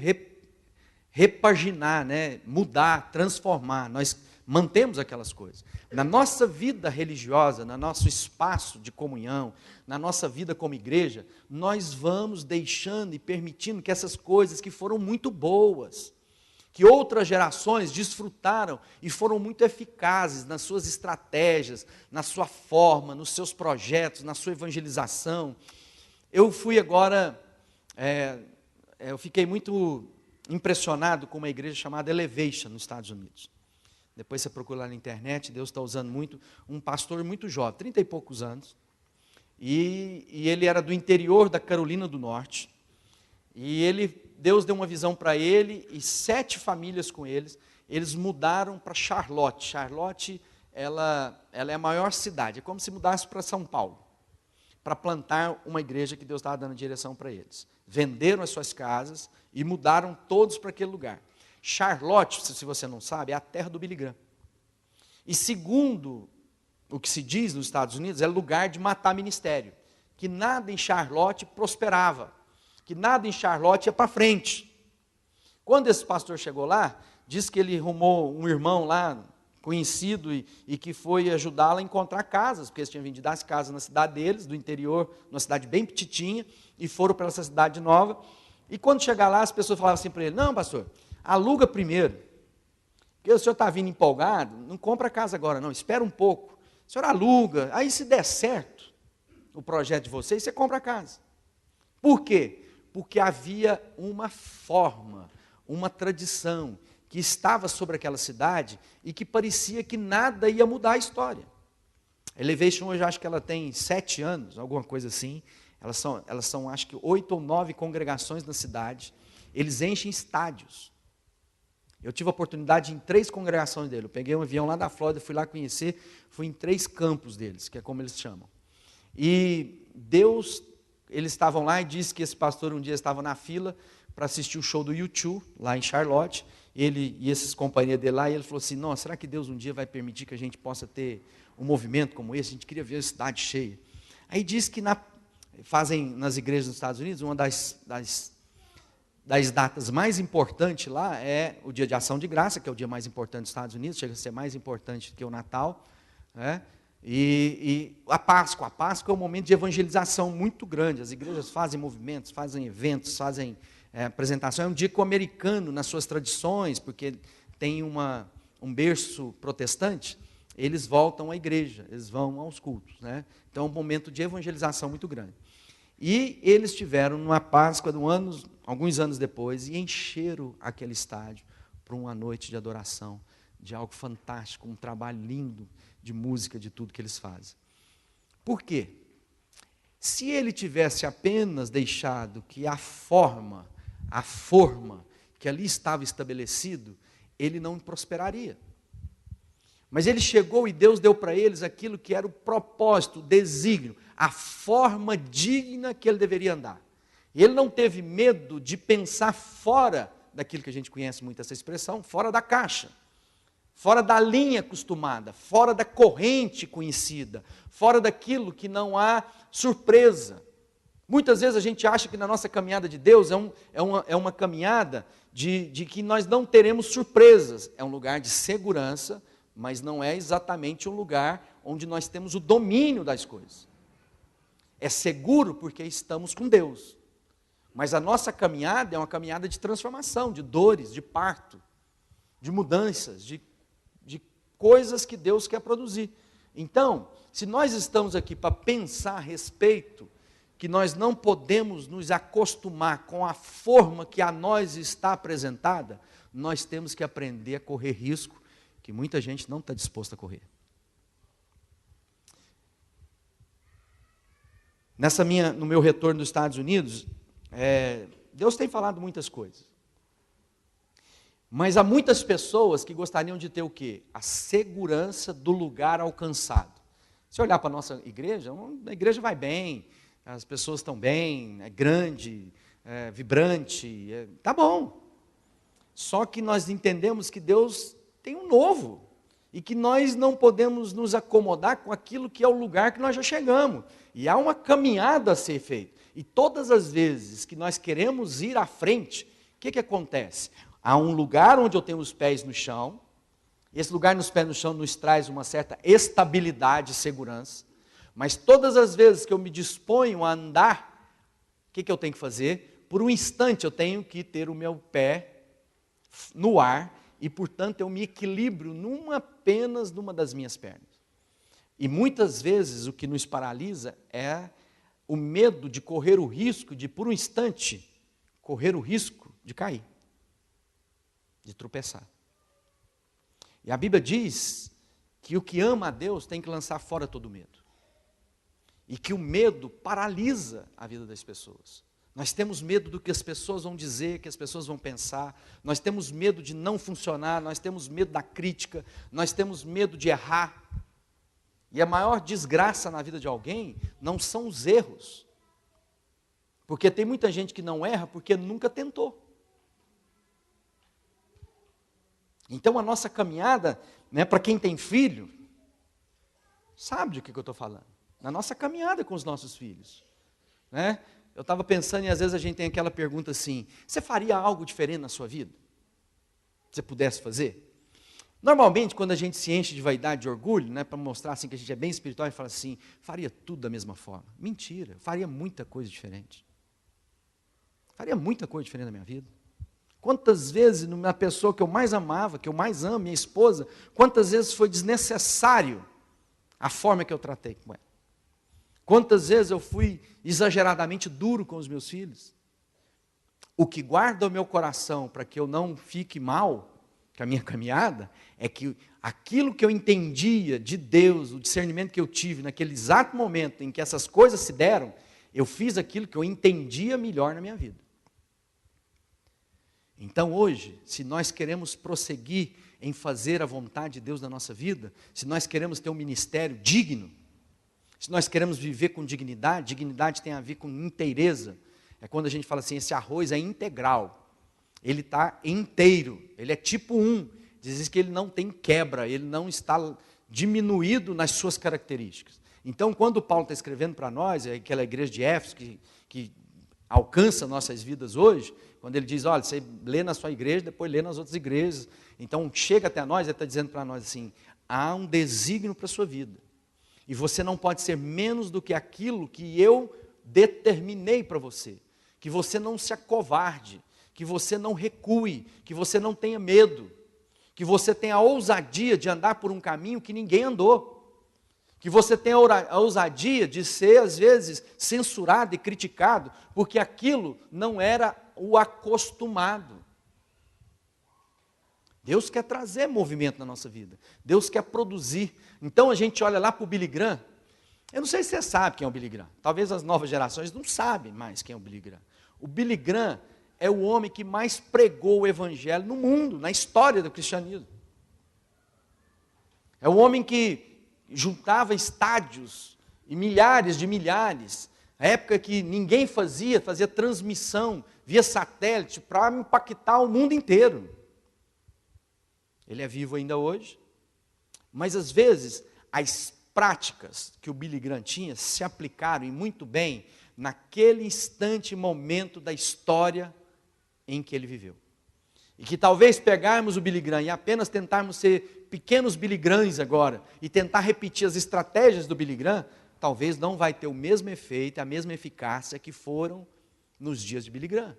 [SPEAKER 3] repaginar, né? Mudar, transformar. Nós mantemos aquelas coisas. Na nossa vida religiosa, no nosso espaço de comunhão, na nossa vida como igreja, nós vamos deixando e permitindo que essas coisas que foram muito boas, que outras gerações desfrutaram e foram muito eficazes nas suas estratégias, na sua forma, nos seus projetos, na sua evangelização. Eu fui agora, eu fiquei muito impressionado com uma igreja chamada Elevation, nos Estados Unidos. Depois você procura lá na internet, Deus está usando muito, um pastor muito jovem, 30 e poucos anos, e ele era do interior da Carolina do Norte, e Deus deu uma visão para ele, e 7 famílias com eles mudaram para Charlotte. Charlotte, ela é a maior cidade, é como se mudasse para São Paulo, para plantar uma igreja que Deus estava dando direção para eles. Venderam as suas casas e mudaram todos para aquele lugar. Charlotte, se você não sabe, é a terra do Billy Graham. E segundo o que se diz nos Estados Unidos, é lugar de matar ministério. Que nada em Charlotte prosperava. Que nada em Charlotte ia para frente. Quando esse pastor chegou lá, diz que ele arrumou um irmão lá, conhecido, e que foi ajudá-lo a encontrar casas, porque eles tinham vendido as casas na cidade deles, do interior, numa cidade bem petitinha, e foram para essa cidade nova. E quando chegar lá, as pessoas falavam assim para ele: não, pastor, aluga primeiro, porque o senhor está vindo empolgado, não compra casa agora não, espera um pouco, o senhor aluga, aí se der certo o projeto de vocês, você compra a casa. Por quê? Porque havia uma forma, uma tradição, que estava sobre aquela cidade, e que parecia que nada ia mudar a história. A Elevation hoje, acho que ela tem 7 anos, alguma coisa assim, elas são acho que 8 ou 9 congregações na cidade, eles enchem estádios. Eu tive a oportunidade em 3 congregações dele. Eu peguei um avião lá da Flórida, fui lá conhecer, fui em 3 campos deles, que é como eles chamam. E eles estavam lá, e disse que esse pastor um dia estava na fila para assistir o show do U2, lá em Charlotte, ele e esses companheiros dele lá, e ele falou assim: nossa, será que Deus um dia vai permitir que a gente possa ter um movimento como esse? A gente queria ver a cidade cheia. Aí diz que fazem nas igrejas dos Estados Unidos, uma das das datas mais importantes lá é o Dia de Ação de Graça, que é o dia mais importante dos Estados Unidos, chega a ser mais importante do que o Natal, né? E a Páscoa é um momento de evangelização muito grande. As igrejas fazem movimentos, fazem eventos, fazem apresentação. É um dia que o americano, nas suas tradições, porque tem um berço protestante, eles voltam à igreja, eles vão aos cultos, né? Então é um momento de evangelização muito grande. E eles tiveram numa Páscoa, alguns anos depois, e encheram aquele estádio para uma noite de adoração, de algo fantástico, um trabalho lindo de música, de tudo que eles fazem. Por quê? Se ele tivesse apenas deixado que a forma que ali estava estabelecido, ele não prosperaria. Mas ele chegou e Deus deu para eles aquilo que era o propósito, o desígnio, a forma digna que ele deveria andar. Ele não teve medo de pensar fora daquilo que a gente conhece muito essa expressão, fora da caixa, fora da linha acostumada, fora da corrente conhecida, fora daquilo que não há surpresa. Muitas vezes a gente acha que na nossa caminhada de Deus é uma caminhada de que nós não teremos surpresas. É um lugar de segurança, mas não é exatamente um lugar onde nós temos o domínio das coisas. É seguro porque estamos com Deus. Mas a nossa caminhada é uma caminhada de transformação, de dores, de parto, de mudanças, de coisas que Deus quer produzir. Então, se nós estamos aqui para pensar a respeito, que nós não podemos nos acostumar com a forma que a nós está apresentada, nós temos que aprender a correr risco, que muita gente não está disposta a correr. No meu retorno dos Estados Unidos, Deus tem falado muitas coisas. Mas há muitas pessoas que gostariam de ter o quê? A segurança do lugar alcançado. Se olhar para a nossa igreja, a igreja vai bem, as pessoas estão bem, é grande, é vibrante, tá bom. Só que nós entendemos que Deus tem um novo, e que nós não podemos nos acomodar com aquilo que é o lugar que nós já chegamos. E há uma caminhada a ser feita. E todas as vezes que nós queremos ir à frente, o que acontece? Há um lugar onde eu tenho os pés no chão, esse lugar nos pés no chão nos traz uma certa estabilidade e segurança, mas todas as vezes que eu me disponho a andar, o que eu tenho que fazer? Por um instante eu tenho que ter o meu pé no ar, e portanto eu me equilibro apenas numa das minhas pernas. E muitas vezes o que nos paralisa é o medo de correr o risco de, por um instante, correr o risco de cair, de tropeçar. E a Bíblia diz que o que ama a Deus tem que lançar fora todo medo. E que o medo paralisa a vida das pessoas. Nós temos medo do que as pessoas vão dizer, que as pessoas vão pensar. Nós temos medo de não funcionar, nós temos medo da crítica, nós temos medo de errar. E a maior desgraça na vida de alguém não são os erros. Porque tem muita gente que não erra porque nunca tentou. Então a nossa caminhada, para quem tem filho, sabe de que eu estou falando. Na nossa caminhada com os nossos filhos. Eu estava pensando e às vezes a gente tem aquela pergunta assim, você faria algo diferente na sua vida? Se você pudesse fazer? Normalmente quando a gente se enche de vaidade, de orgulho, para mostrar assim, que a gente é bem espiritual, a gente fala assim, faria tudo da mesma forma. Mentira, faria muita coisa diferente. Faria muita coisa diferente na minha vida. Quantas vezes na pessoa que eu mais amava, que eu mais amo, minha esposa, quantas vezes foi desnecessário a forma que eu tratei com ela? Quantas vezes eu fui exageradamente duro com os meus filhos? O que guarda o meu coração para que eu não fique mal com a minha caminhada, é que aquilo que eu entendia de Deus, o discernimento que eu tive naquele exato momento em que essas coisas se deram, eu fiz aquilo que eu entendia melhor na minha vida. Então hoje, se nós queremos prosseguir em fazer a vontade de Deus na nossa vida, se nós queremos ter um ministério digno, se nós queremos viver com dignidade, dignidade tem a ver com inteireza, é quando a gente fala assim, esse arroz é integral, ele está inteiro, ele é tipo 1, diz que ele não tem quebra, ele não está diminuído nas suas características. Então quando Paulo está escrevendo para nós, aquela igreja de Éfeso, que alcança nossas vidas hoje, quando ele diz, olha, você lê na sua igreja, depois lê nas outras igrejas. Então, chega até nós, ele está dizendo para nós assim, há um desígnio para a sua vida. E você não pode ser menos do que aquilo que eu determinei para você. Que você não se acovarde, que você não recue, que você não tenha medo, que você tenha a ousadia de andar por um caminho que ninguém andou. Que você tenha a ousadia de ser, às vezes, censurado e criticado, porque aquilo não era o acostumado. Deus quer trazer movimento na nossa vida. Deus quer produzir. Então a gente olha lá para o Billy Graham. Eu não sei se você sabe quem é o Billy Graham. Talvez as novas gerações não sabem mais quem é o Billy Graham. O Billy Graham é o homem que mais pregou o evangelho no mundo, na história do cristianismo. É o homem que juntava estádios e milhares de milhares, a época que ninguém fazia transmissão via satélite para impactar o mundo inteiro. Ele é vivo ainda hoje, mas às vezes as práticas que o Billy Graham tinha se aplicaram e muito bem naquele instante, momento da história em que ele viveu. E que talvez pegarmos o Billy Graham e apenas tentarmos ser pequenos Billy Grahams agora, e tentar repetir as estratégias do Billy Graham, talvez não vai ter o mesmo efeito, a mesma eficácia que foram nos dias de Billy Graham.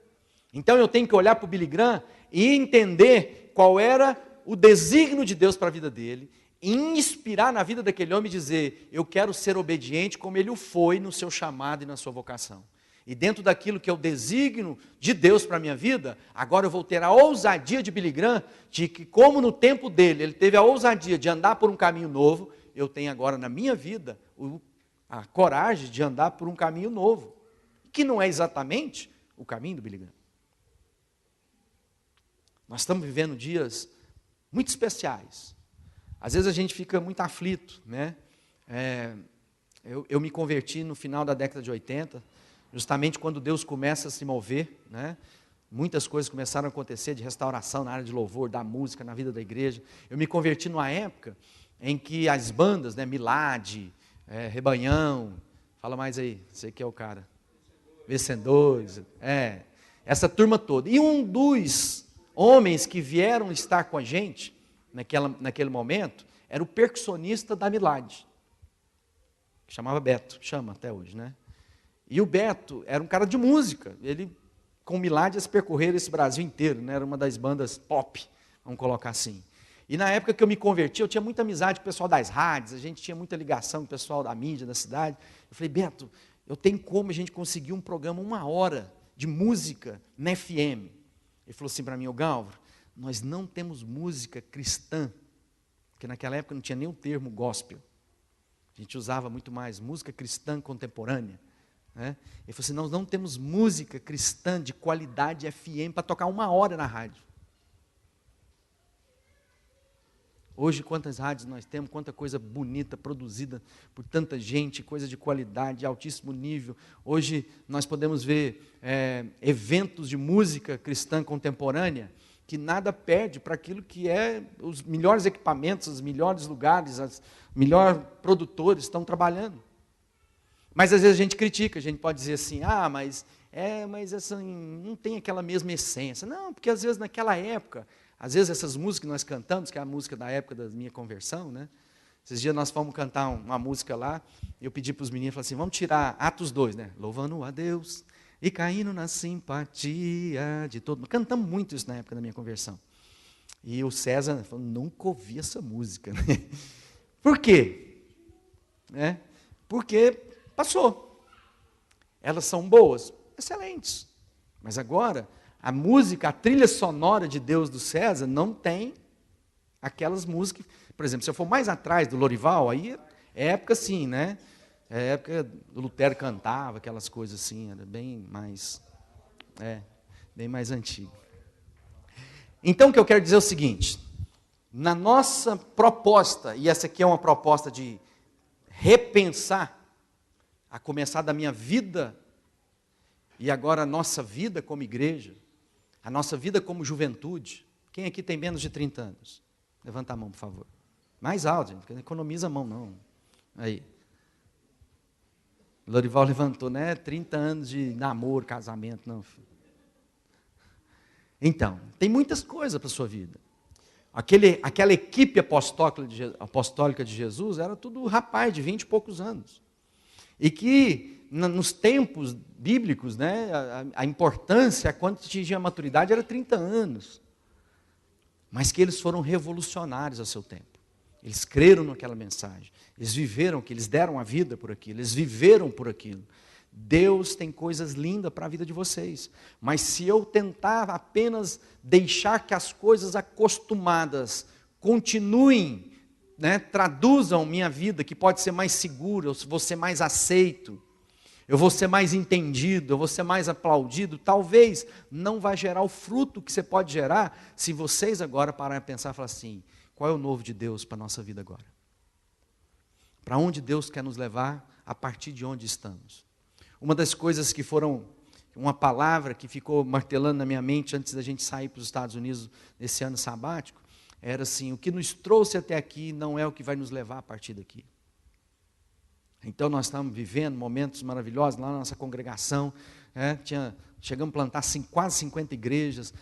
[SPEAKER 3] Então eu tenho que olhar para o Billy Graham e entender qual era o desígnio de Deus para a vida dele, e inspirar na vida daquele homem e dizer, eu quero ser obediente como ele o foi no seu chamado e na sua vocação. E dentro daquilo que é o desígnio de Deus para a minha vida, agora eu vou ter a ousadia de Billy Graham, de que como no tempo dele, ele teve a ousadia de andar por um caminho novo, eu tenho agora na minha vida a coragem de andar por um caminho novo, que não é exatamente o caminho do Billy Graham. Nós estamos vivendo dias muito especiais. Às vezes a gente fica muito aflito, né? Eu me converti no final da década de 80, justamente quando Deus começa a se mover, né? Muitas coisas começaram a acontecer de restauração na área de louvor, da música, na vida da igreja. Eu me converti numa época em que as bandas, né, Milad, Rebanhão, fala mais aí, você que é o cara, Vencedores, essa turma toda. E um dos homens que vieram estar com a gente, naquele momento, era o percussionista da Milad, que chamava Beto, chama até hoje, né? E o Beto era um cara de música, ele com Milad ia percorrer esse Brasil inteiro, né? Era uma das bandas pop, vamos colocar assim. E na época que eu me converti, eu tinha muita amizade com o pessoal das rádios, a gente tinha muita ligação com o pessoal da mídia, da cidade. Eu falei, Beto, eu tenho como a gente conseguir um programa, 1 hora de música na FM. Ele falou assim para mim, ô Galvaro, nós não temos música cristã, porque naquela época não tinha nem o termo gospel. A gente usava muito mais música cristã contemporânea. Né? Ele falou assim, nós não temos música cristã de qualidade FM para tocar 1 hora na rádio. Hoje, quantas rádios nós temos, quanta coisa bonita produzida por tanta gente, coisa de qualidade, de altíssimo nível. Hoje nós podemos ver eventos de música cristã contemporânea que nada perde para aquilo que é os melhores equipamentos, os melhores lugares, os melhores produtores estão trabalhando. Mas às vezes a gente critica, a gente pode dizer assim, mas essa não tem aquela mesma essência. Não, porque às vezes naquela época, às vezes essas músicas que nós cantamos, que é a música da época da minha conversão, né? Esses dias nós fomos cantar uma música lá, eu pedi para os meninos, falei assim, vamos tirar Atos 2, né? Louvando a Deus e caindo na simpatia de todo mundo. Cantamos muito isso na época da minha conversão. E o César falou, nunca ouvi essa música. Por quê? Porque passou. Elas são boas, excelentes. Mas agora, a música, a trilha sonora de Deus do César não tem aquelas músicas. Por exemplo, se eu for mais atrás do Lorival, aí é época assim, né? É época do Lutero cantava, aquelas coisas assim, era bem mais antigo. Então o que eu quero dizer é o seguinte, na nossa proposta, e essa aqui é uma proposta de repensar, a começar da minha vida, e agora a nossa vida como igreja, a nossa vida como juventude. Quem aqui tem menos de 30 anos? Levanta a mão, por favor. Mais alto, gente, não economiza a mão, não. Aí. Lorival levantou, né? 30 anos de namoro, casamento, não, filho. Então, tem muitas coisas para a sua vida. Aquela equipe apostólica de Jesus era tudo rapaz de 20 e poucos anos. E que, nos tempos bíblicos, né, a importância, quando atingia a maturidade, era 30 anos. Mas que eles foram revolucionários ao seu tempo. Eles creram naquela mensagem. Eles viveram aquilo, eles deram a vida por aquilo, eles viveram por aquilo. Deus tem coisas lindas para a vida de vocês. Mas se eu tentar apenas deixar que as coisas acostumadas continuem, né, traduzam minha vida, que pode ser mais segura, eu vou ser mais aceito, eu vou ser mais entendido, eu vou ser mais aplaudido, talvez não vai gerar o fruto que você pode gerar, se vocês agora pararem a pensar e falar assim, qual é o novo de Deus para a nossa vida agora? Para onde Deus quer nos levar, a partir de onde estamos? Uma das coisas que foram, uma palavra que ficou martelando na minha mente antes da gente sair para os Estados Unidos nesse ano sabático, era assim, o que nos trouxe até aqui não é o que vai nos levar a partir daqui. Então nós estamos vivendo momentos maravilhosos lá na nossa congregação, chegamos a plantar quase 50 igrejas,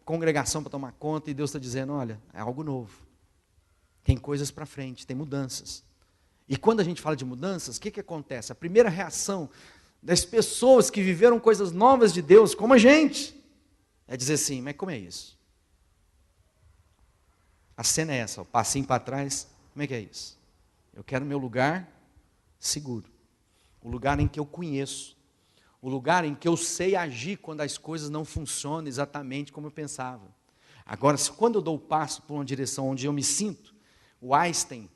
[SPEAKER 3] congregação para tomar conta, e Deus está dizendo, olha, é algo novo, tem coisas para frente, tem mudanças. E quando a gente fala de mudanças, o que acontece? A primeira reação das pessoas que viveram coisas novas de Deus, como a gente, é dizer assim, mas como é isso? A cena é essa, o passinho para trás, como é que é isso? Eu quero meu lugar seguro, o lugar em que eu conheço, o lugar em que eu sei agir quando as coisas não funcionam exatamente como eu pensava. Agora, quando eu dou o passo para uma direção onde eu me sinto, o Einstein,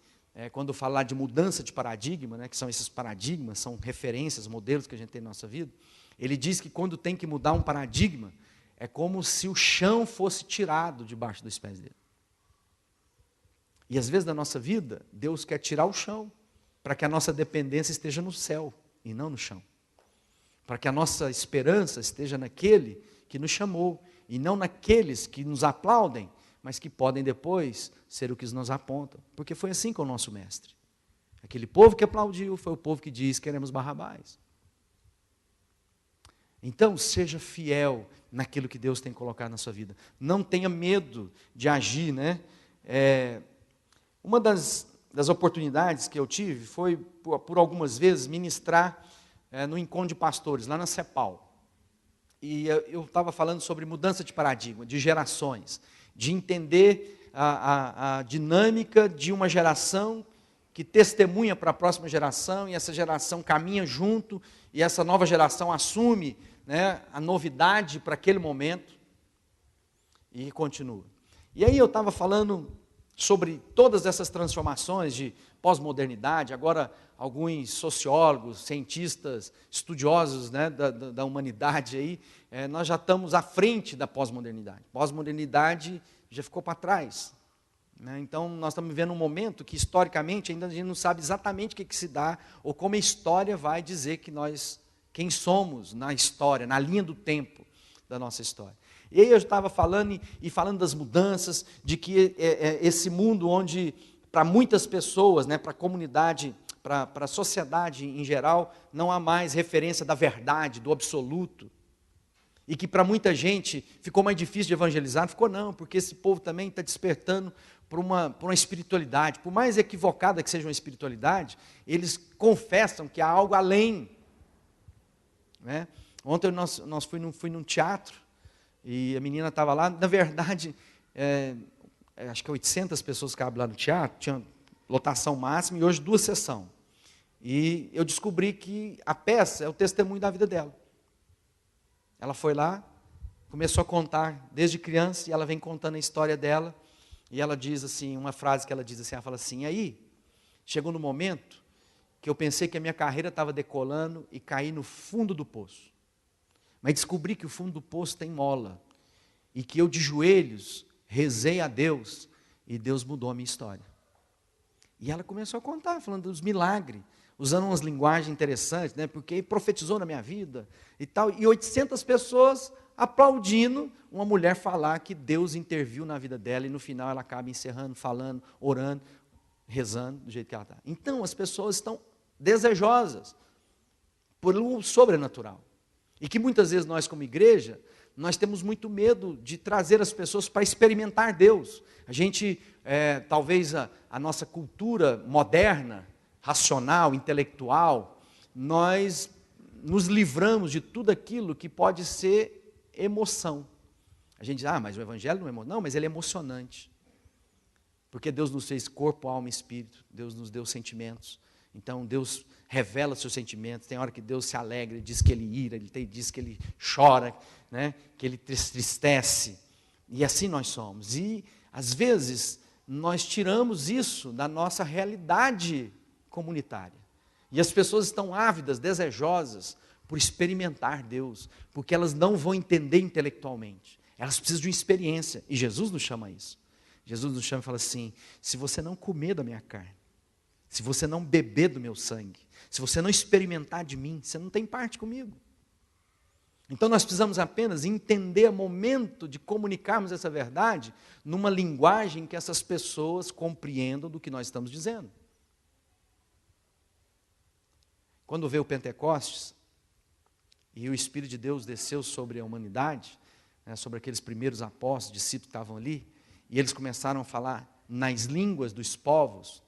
[SPEAKER 3] quando falar de mudança de paradigma, né, que são esses paradigmas, são referências, modelos que a gente tem na nossa vida, ele diz que quando tem que mudar um paradigma, é como se o chão fosse tirado debaixo dos pés dele. E às vezes na nossa vida, Deus quer tirar o chão, para que a nossa dependência esteja no céu e não no chão. Para que a nossa esperança esteja naquele que nos chamou, e não naqueles que nos aplaudem, mas que podem depois ser o que nos apontam. Porque foi assim com o nosso mestre. Aquele povo que aplaudiu foi o povo que diz, queremos Barrabás. Então, seja fiel naquilo que Deus tem colocado na sua vida. Não tenha medo de agir, né? Uma das oportunidades que eu tive foi, por algumas vezes, ministrar no encontro de pastores, lá na CEPAL. E eu estava falando sobre mudança de paradigma, de gerações, de entender a dinâmica de uma geração que testemunha para a próxima geração, e essa geração caminha junto, e essa nova geração assume, né, a novidade para aquele momento, e continua. E aí eu estava falando sobre todas essas transformações de pós-modernidade. Agora alguns sociólogos, cientistas, estudiosos, né, da humanidade, aí, nós já estamos à frente da pós-modernidade. Pós-modernidade já ficou para trás, né? Então nós estamos vivendo um momento que historicamente ainda a gente não sabe exatamente o que se dá, ou como a história vai dizer que nós, quem somos na história, na linha do tempo da nossa história. E aí eu estava falando das mudanças, de que esse mundo onde, para muitas pessoas, né, para a comunidade, para a sociedade em geral, não há mais referência da verdade, do absoluto. E que para muita gente ficou mais difícil de evangelizar. Não ficou não, porque esse povo também está despertando por uma espiritualidade. Por mais equivocada que seja uma espiritualidade, eles confessam que há algo além, né? Ontem nós fui num teatro, e a menina estava lá. Na verdade, acho que 800 pessoas cabem lá no teatro, tinha lotação máxima, e hoje 2 sessões. E eu descobri que a peça é o testemunho da vida dela. Ela foi lá, começou a contar desde criança, e ela vem contando a história dela, e ela diz assim, uma frase que ela diz assim, ela fala assim, aí, chegou no momento que eu pensei que a minha carreira estava decolando e caí no fundo do poço. Mas descobri que o fundo do poço tem mola, e que eu de joelhos rezei a Deus, e Deus mudou a minha história. E ela começou a contar, falando dos milagres, usando umas linguagens interessantes, né, porque profetizou na minha vida, e tal, e 800 pessoas aplaudindo uma mulher falar que Deus interviu na vida dela, e no final ela acaba encerrando, falando, orando, rezando, do jeito que ela está. Então as pessoas estão desejosas pelo sobrenatural. E que muitas vezes nós, como igreja, nós temos muito medo de trazer as pessoas para experimentar Deus. A gente, talvez a nossa cultura moderna, racional, intelectual, nós nos livramos de tudo aquilo que pode ser emoção. A gente diz, mas o evangelho não é emoção. Não, mas ele é emocionante. Porque Deus nos fez corpo, alma e espírito. Deus nos deu sentimentos. Então Deus revela seus sentimentos. Tem hora que Deus se alegra, diz que ele ira, diz que ele chora, né? Que ele tristece. E assim nós somos. E às vezes nós tiramos isso da nossa realidade comunitária. E as pessoas estão ávidas, desejosas por experimentar Deus, porque elas não vão entender intelectualmente. Elas precisam de uma experiência. E Jesus nos chama a isso. Jesus nos chama e fala assim: se você não comer da minha carne, se você não beber do meu sangue, se você não experimentar de mim, você não tem parte comigo. Então nós precisamos apenas entender o momento de comunicarmos essa verdade numa linguagem que essas pessoas compreendam do que nós estamos dizendo. Quando veio o Pentecostes, e o Espírito de Deus desceu sobre a humanidade, sobre aqueles primeiros apóstolos, discípulos que estavam ali, e eles começaram a falar nas línguas dos povos.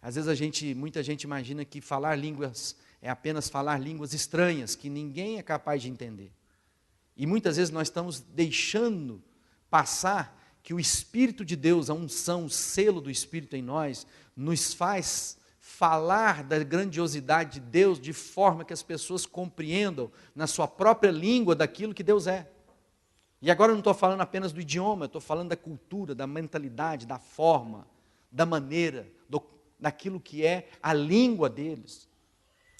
[SPEAKER 3] Às vezes muita gente imagina que falar línguas é apenas falar línguas estranhas, que ninguém é capaz de entender. E muitas vezes nós estamos deixando passar que o Espírito de Deus, a unção, o selo do Espírito em nós, nos faz falar da grandiosidade de Deus de forma que as pessoas compreendam na sua própria língua daquilo que Deus é. E agora eu não estou falando apenas do idioma, eu estou falando da cultura, da mentalidade, da forma, da maneira, daquilo que é a língua deles.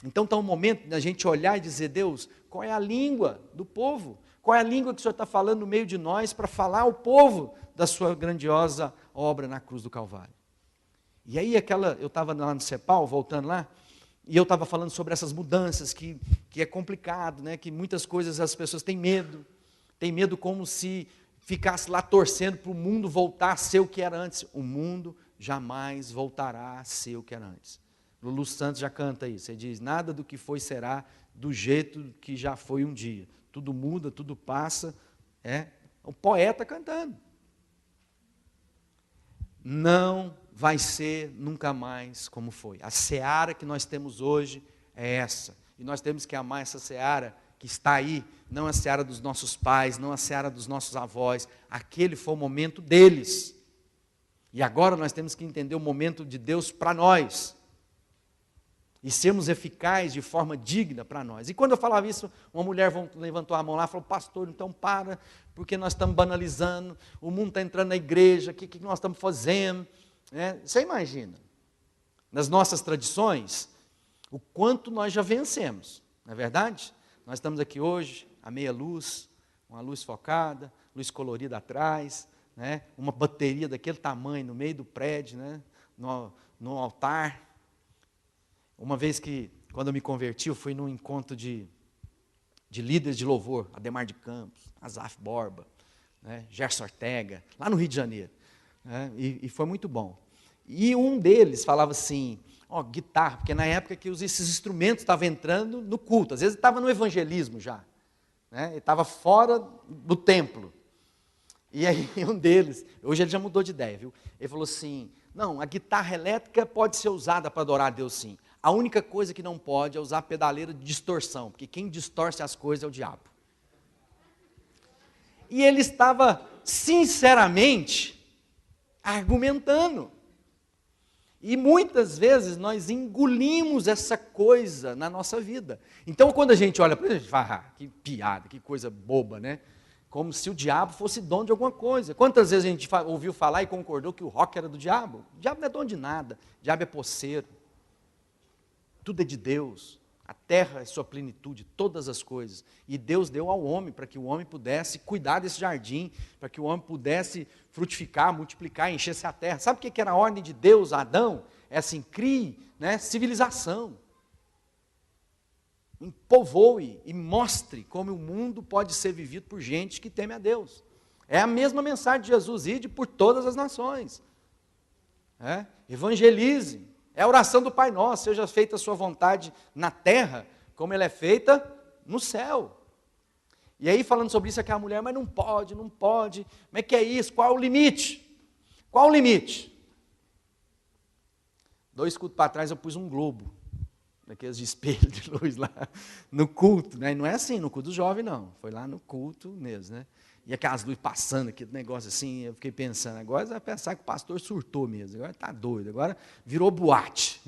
[SPEAKER 3] Então está um momento da gente olhar e dizer: Deus, qual é a língua do povo? Qual é a língua que o Senhor está falando no meio de nós para falar ao povo da sua grandiosa obra na cruz do Calvário? E aí eu estava lá no CEPAL, voltando lá, e eu estava falando sobre essas mudanças, que é complicado, né? Que muitas coisas as pessoas têm medo como se ficasse lá torcendo para o mundo voltar a ser o que era antes. O mundo jamais voltará a ser o que era antes. Lulu Santos já canta isso, ele diz: nada do que foi será do jeito que já foi um dia. Tudo muda, tudo passa. O poeta cantando. Não vai ser nunca mais como foi. A seara que nós temos hoje é essa. E nós temos que amar essa seara que está aí, não a seara dos nossos pais, não a seara dos nossos avós. Aquele foi o momento deles. E agora nós temos que entender o momento de Deus para nós. E sermos eficazes de forma digna para nós. E quando eu falava isso, uma mulher levantou a mão lá e falou: pastor, então para, porque nós estamos banalizando, o mundo está entrando na igreja, o que nós estamos fazendo? Você imagina, nas nossas tradições, o quanto nós já vencemos, não é verdade? Nós estamos aqui hoje, a meia luz, uma luz focada, luz colorida atrás, né? Uma bateria daquele tamanho no meio do prédio, né? no altar. Uma vez quando eu me converti, eu fui num encontro de líderes de louvor, Ademar de Campos, Asaf Borba, né? Gerson Ortega, lá no Rio de Janeiro. E foi muito bom. E um deles falava assim, guitarra, porque na época que esses instrumentos estavam entrando no culto, às vezes estava no evangelismo já, né? Ele estava fora do templo. E aí um deles, hoje ele já mudou de ideia, viu? Ele falou assim: não, a guitarra elétrica pode ser usada para adorar a Deus, sim. A única coisa que não pode é usar a pedaleira de distorção, porque quem distorce as coisas é o diabo. E ele estava, sinceramente, argumentando. E muitas vezes nós engolimos essa coisa na nossa vida. Então quando a gente olha para ele, a gente fala: que piada, que coisa boba, né? Como se o diabo fosse dono de alguma coisa. Quantas vezes a gente ouviu falar e concordou que o rock era do diabo? O diabo não é dono de nada, o diabo é poceiro. Tudo é de Deus. A terra é sua plenitude, todas as coisas. E Deus deu ao homem para que o homem pudesse cuidar desse jardim, para que o homem pudesse frutificar, multiplicar, encher-se a terra. Sabe o que era a ordem de Deus a Adão? É assim: crie, né, civilização. Povoe e mostre como o mundo pode ser vivido por gente que teme a Deus. É a mesma mensagem de Jesus: ide por todas as nações. Evangelize. É a oração do Pai Nosso: seja feita a sua vontade na terra, como ela é feita no céu. E aí falando sobre isso, aquela mulher, mas não pode, como é que é isso? Qual é o limite? Qual o limite? 2 cultos para trás eu pus um globo, daqueles de espelho de luz lá, no culto, né? E não é assim, no culto do jovem não, foi lá no culto mesmo, né? E aquelas luzes passando, aquele negócio assim, eu fiquei pensando, agora você vai pensar que o pastor surtou mesmo, agora está doido, agora virou boate.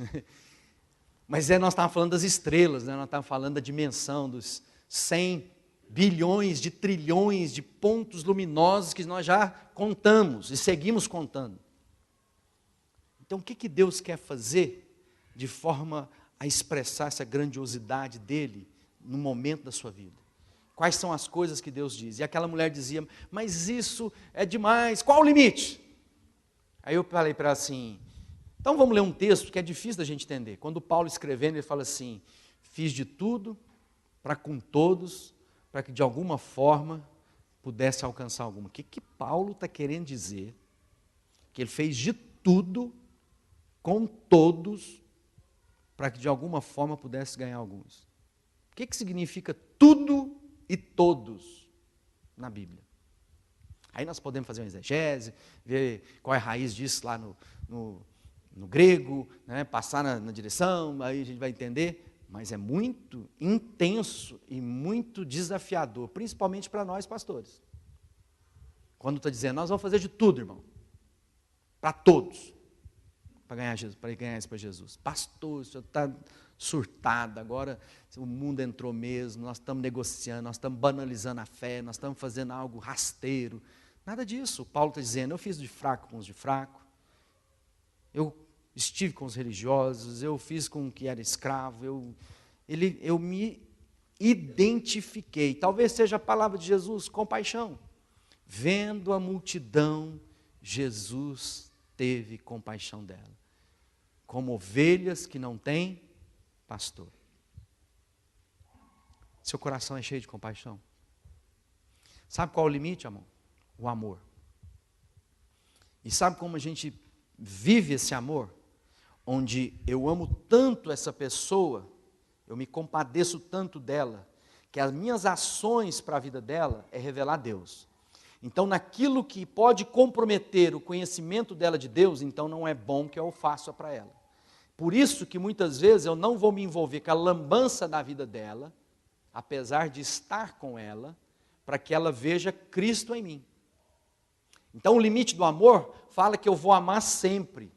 [SPEAKER 3] Mas nós estávamos falando das estrelas, né? Nós estávamos falando da dimensão dos 100 bilhões de trilhões de pontos luminosos que nós já contamos e seguimos contando. Então, o que Deus quer fazer de forma a expressar essa grandiosidade dele no momento da sua vida? Quais são as coisas que Deus diz? E aquela mulher dizia, mas isso é demais, qual o limite? Aí eu falei para ela assim, então vamos ler um texto que é difícil da gente entender. Quando Paulo escrevendo, ele fala assim, fiz de tudo para com todos, para que de alguma forma pudesse alcançar alguma. O que Paulo está querendo dizer? Que ele fez de tudo com todos, para que de alguma forma pudesse ganhar alguns. O que significa tudo e todos na Bíblia? Aí nós podemos fazer uma exegese, ver qual é a raiz disso lá no grego, né? Passar na direção, aí a gente vai entender, mas é muito intenso e muito desafiador, principalmente para nós pastores. Quando está dizendo, nós vamos fazer de tudo, irmão, para todos, para ganhar isso para Jesus. Pastor, o senhor está surtado, agora o mundo entrou mesmo, nós estamos negociando, nós estamos banalizando a fé, nós estamos fazendo algo rasteiro. Nada disso. Paulo está dizendo, eu fiz de fraco com os de fraco, eu estive com os religiosos, eu fiz com o que era escravo, eu me identifiquei. Talvez seja a palavra de Jesus, compaixão. Vendo a multidão, Jesus teve compaixão dela. Como ovelhas que não têm pastor. Seu coração é cheio de compaixão. Sabe qual é o limite, amor? O amor. E sabe como a gente vive esse amor? Onde eu amo tanto essa pessoa, eu me compadeço tanto dela, que as minhas ações para a vida dela é revelar Deus. Então, naquilo que pode comprometer o conhecimento dela de Deus, então não é bom que eu faça para ela. Por isso que muitas vezes eu não vou me envolver com a lambança da vida dela, apesar de estar com ela, para que ela veja Cristo em mim. Então, o limite do amor fala que eu vou amar sempre,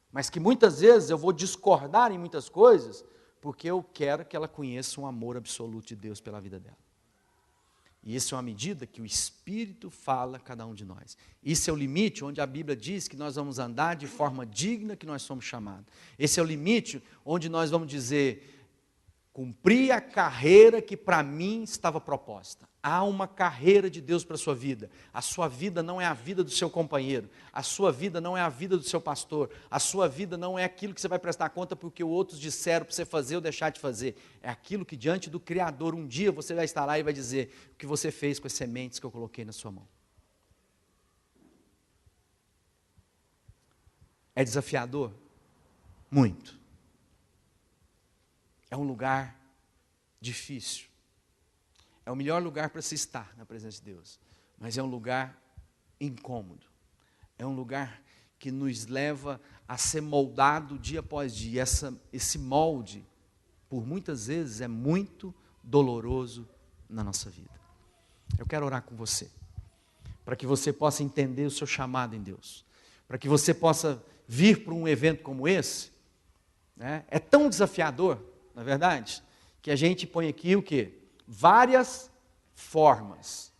[SPEAKER 3] mas que muitas vezes eu vou discordar em muitas coisas, porque eu quero que ela conheça um amor absoluto de Deus pela vida dela. E isso é uma medida que o Espírito fala a cada um de nós. Isso é o limite onde a Bíblia diz que nós vamos andar de forma digna que nós somos chamados. Esse é o limite onde nós vamos dizer, cumpri a carreira que para mim estava proposta. Há uma carreira de Deus para a sua vida. A sua vida não é a vida do seu companheiro. A sua vida não é a vida do seu pastor. A sua vida não é aquilo que você vai prestar conta porque outros disseram para você fazer ou deixar de fazer. É aquilo que diante do Criador um dia você vai estar lá e vai dizer o que você fez com as sementes que eu coloquei na sua mão. É desafiador? Muito. É um lugar difícil. É o melhor lugar para se estar na presença de Deus. Mas é um lugar incômodo. É um lugar que nos leva a ser moldado dia após dia. Esse molde, por muitas vezes, é muito doloroso na nossa vida. Eu quero orar com você, para que você possa entender o seu chamado em Deus. Para que você possa vir para um evento como esse. Né? É tão desafiador, na verdade, que a gente põe aqui o quê? Várias formas.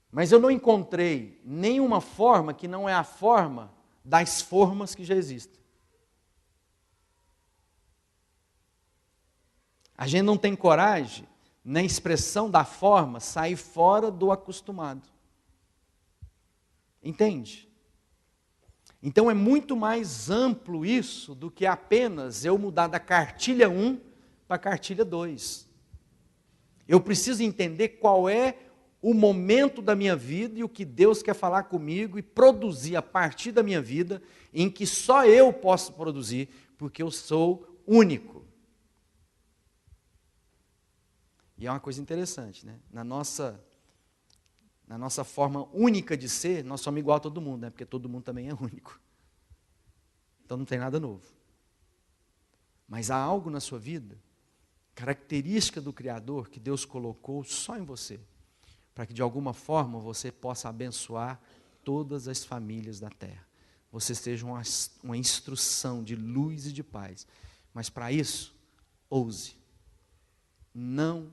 [SPEAKER 3] Mas eu não encontrei nenhuma forma que não é a forma das formas que já existem. A gente não tem coragem, na expressão da forma, sair fora do acostumado. Entende? Então é muito mais amplo isso do que apenas eu mudar da cartilha 1 para a cartilha 2. Eu preciso entender qual é o momento da minha vida e o que Deus quer falar comigo e produzir a partir da minha vida, em que só eu posso produzir, porque eu sou único. E é uma coisa interessante, né? Na nossa forma única de ser, nós somos igual a todo mundo, né? Porque todo mundo também é único. Então não tem nada novo. Mas há algo na sua vida, característica do Criador, que Deus colocou só em você, para que de alguma forma você possa abençoar todas as famílias da terra. Você seja uma instrução de luz e de paz. Mas para isso, ouse. Não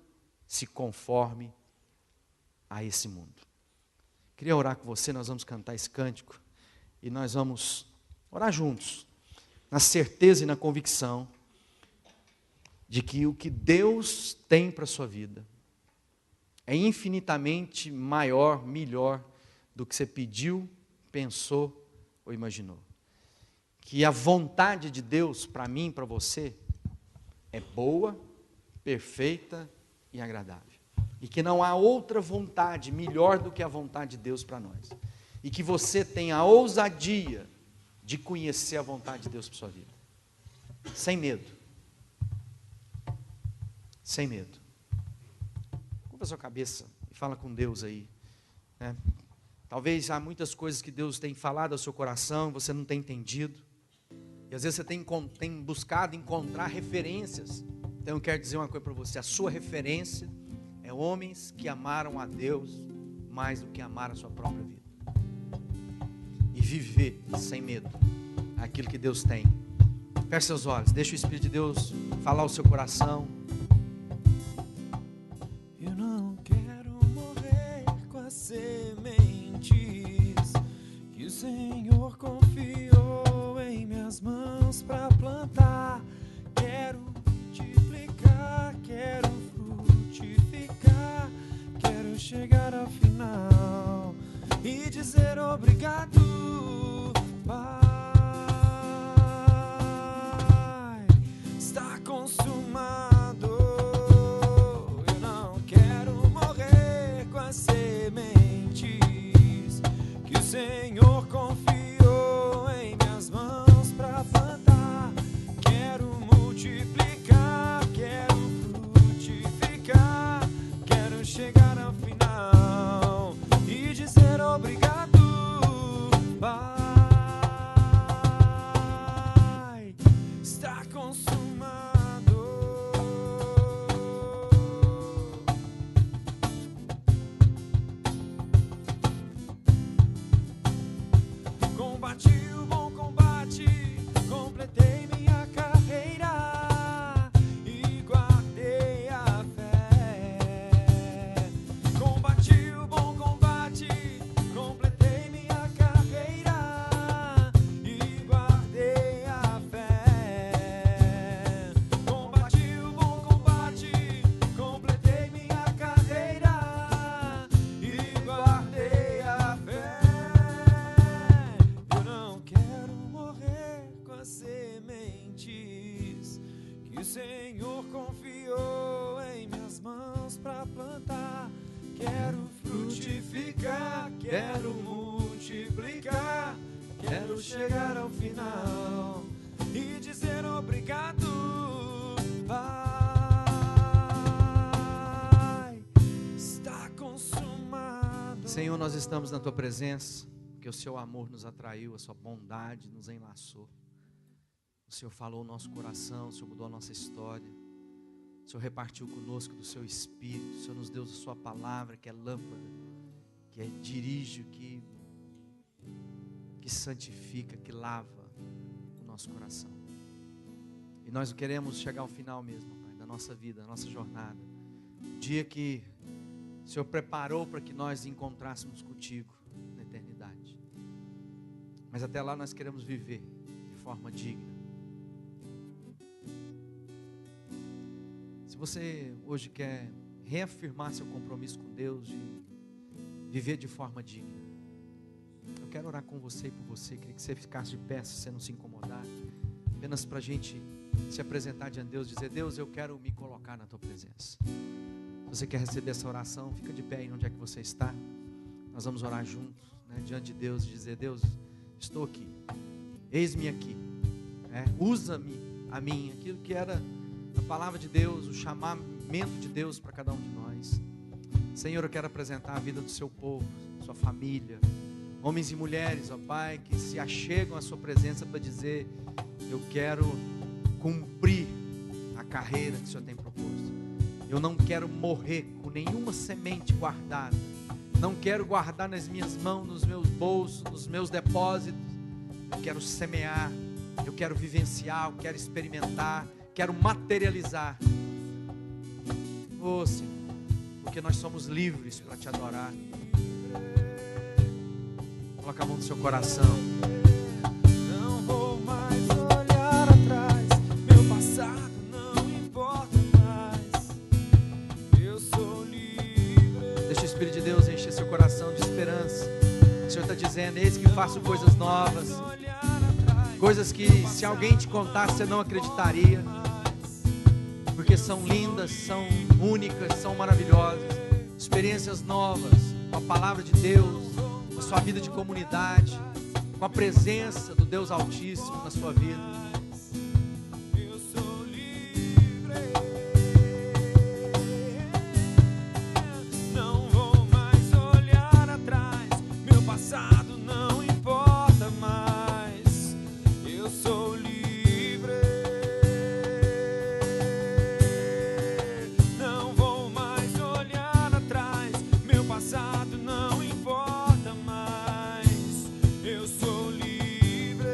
[SPEAKER 3] se conforme a esse mundo. Queria orar com você, nós vamos cantar esse cântico e nós vamos orar juntos, na certeza e na convicção de que o que Deus tem para a sua vida é infinitamente maior, melhor do que você pediu, pensou ou imaginou. Que a vontade de Deus para mim, para você, é boa, perfeita e agradável. E que não há outra vontade melhor do que a vontade de Deus para nós. E que você tenha a ousadia de conhecer a vontade de Deus para sua vida. Sem medo. Sem medo. Curva a sua cabeça e fala com Deus aí, né? Talvez há muitas coisas que Deus tem falado ao seu coração, você não tem entendido. E às vezes você tem buscado encontrar referências. Então eu quero dizer uma coisa para você, a sua referência é homens que amaram a Deus mais do que amaram a sua própria vida. E viver sem medo aquilo que Deus tem. Feche seus olhos, deixa o Espírito de Deus falar ao seu coração.
[SPEAKER 4] Eu não quero morrer com as sementes que o Senhor confiou em minhas mãos para plantar. Quero multiplicar, quero frutificar, quero chegar ao final e dizer obrigado, Pai. Está consumado. Eu não quero morrer com as sementes que o Senhor confiou em minhas mãos para plantar. Quero multiplicar, quero frutificar, quero chegar ao final e dizer obrigado, Pai. Está consumado. Combati o bom combate, completei minha carreira e guardei a fé. Combati o bom combate, completei minha carreira e guardei a fé. Combati o bom combate, completei minha carreira e guardei a fé. Eu não quero morrer com as sementes que o Senhor confiou em minhas mãos para plantar. Quero frutificar, quero multiplicar, quero chegar ao final e dizer obrigado, Pai. Está consumado.
[SPEAKER 3] Senhor, nós estamos na Tua presença, porque o Seu amor nos atraiu, a Sua bondade nos enlaçou. O Senhor falou o nosso coração, o Senhor mudou a nossa história. O Senhor repartiu conosco do Seu Espírito, o Senhor nos deu a Sua palavra, que é lâmpada, que dirige, que santifica, que lava o nosso coração. E nós queremos chegar ao final mesmo, Pai, da nossa vida, da nossa jornada. O dia que o Senhor preparou para que nós encontrássemos contigo na eternidade. Mas até lá nós queremos viver de forma digna. Se você hoje quer reafirmar seu compromisso com Deus de viver de forma digna, eu quero orar com você e por você. Queria que você ficasse de pé, se você não se incomodar, apenas para a gente se apresentar diante de Deus, dizer: Deus, eu quero me colocar na Tua presença. Se você quer receber essa oração, fica de pé aí onde é que você está. Nós vamos orar juntos, né, diante de Deus, e dizer: Deus, estou aqui, eis-me aqui, usa-me a mim, aquilo que era a palavra de Deus, o conhecimento de Deus para cada um de nós. Senhor, eu quero apresentar a vida do seu povo, sua família, homens e mulheres, ó Pai, que se achegam à sua presença para dizer: eu quero cumprir a carreira que o Senhor tem proposto. Eu não quero morrer com nenhuma semente guardada. Não quero guardar nas minhas mãos, nos meus bolsos, nos meus depósitos. Eu quero semear, eu quero vivenciar, eu quero experimentar, quero materializar. Oh, Senhor, porque nós somos livres para te adorar. Coloca a mão no seu coração.
[SPEAKER 4] Não vou mais olhar atrás, meu passado não importa mais. Eu sou livre.
[SPEAKER 3] Deixa o Espírito de Deus encher seu coração de esperança. O Senhor está dizendo: eis que faço coisas novas, coisas que se alguém te contasse você não acreditaria, porque são lindas, são únicas, são maravilhosas. Experiências novas com a palavra de Deus, com a sua vida de comunidade, com a presença do Deus Altíssimo na sua vida.
[SPEAKER 4] Eu sou livre. Não vou mais olhar atrás, meu passado não importa mais. Eu sou livre. Não vou mais olhar atrás, meu passado não importa mais. Eu sou livre.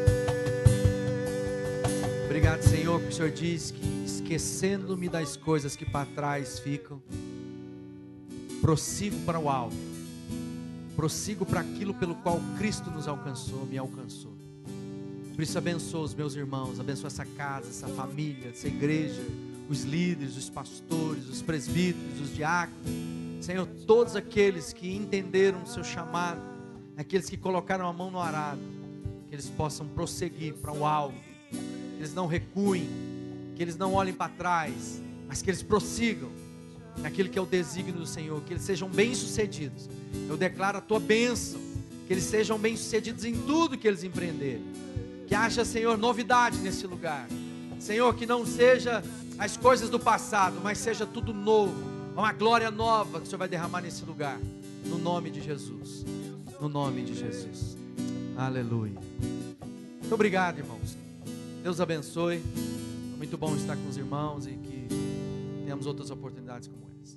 [SPEAKER 3] Obrigado, Senhor, porque o Senhor diz que, esquecendo-me das coisas que para trás ficam, prossigo para o alvo, prossigo para aquilo pelo qual Cristo nos alcançou, me alcançou. Por isso abençoa os meus irmãos, abençoa essa casa, essa família, essa igreja, os líderes, os pastores, os presbíteros, os diáconos. Senhor, todos aqueles que entenderam o seu chamado, aqueles que colocaram a mão no arado, que eles possam prosseguir para o alvo, que eles não recuem, que eles não olhem para trás, mas que eles prossigam naquilo que é o desígnio do Senhor, que eles sejam bem-sucedidos. Eu declaro a tua bênção, que eles sejam bem-sucedidos em tudo que eles empreenderem. Que haja, Senhor, novidade nesse lugar. Senhor, que não seja as coisas do passado, mas seja tudo novo, uma glória nova que o Senhor vai derramar nesse lugar, no nome de Jesus, no nome de Jesus. Aleluia. Muito obrigado, irmãos. Deus abençoe. É muito bom estar com os irmãos e que tenhamos outras oportunidades como essa.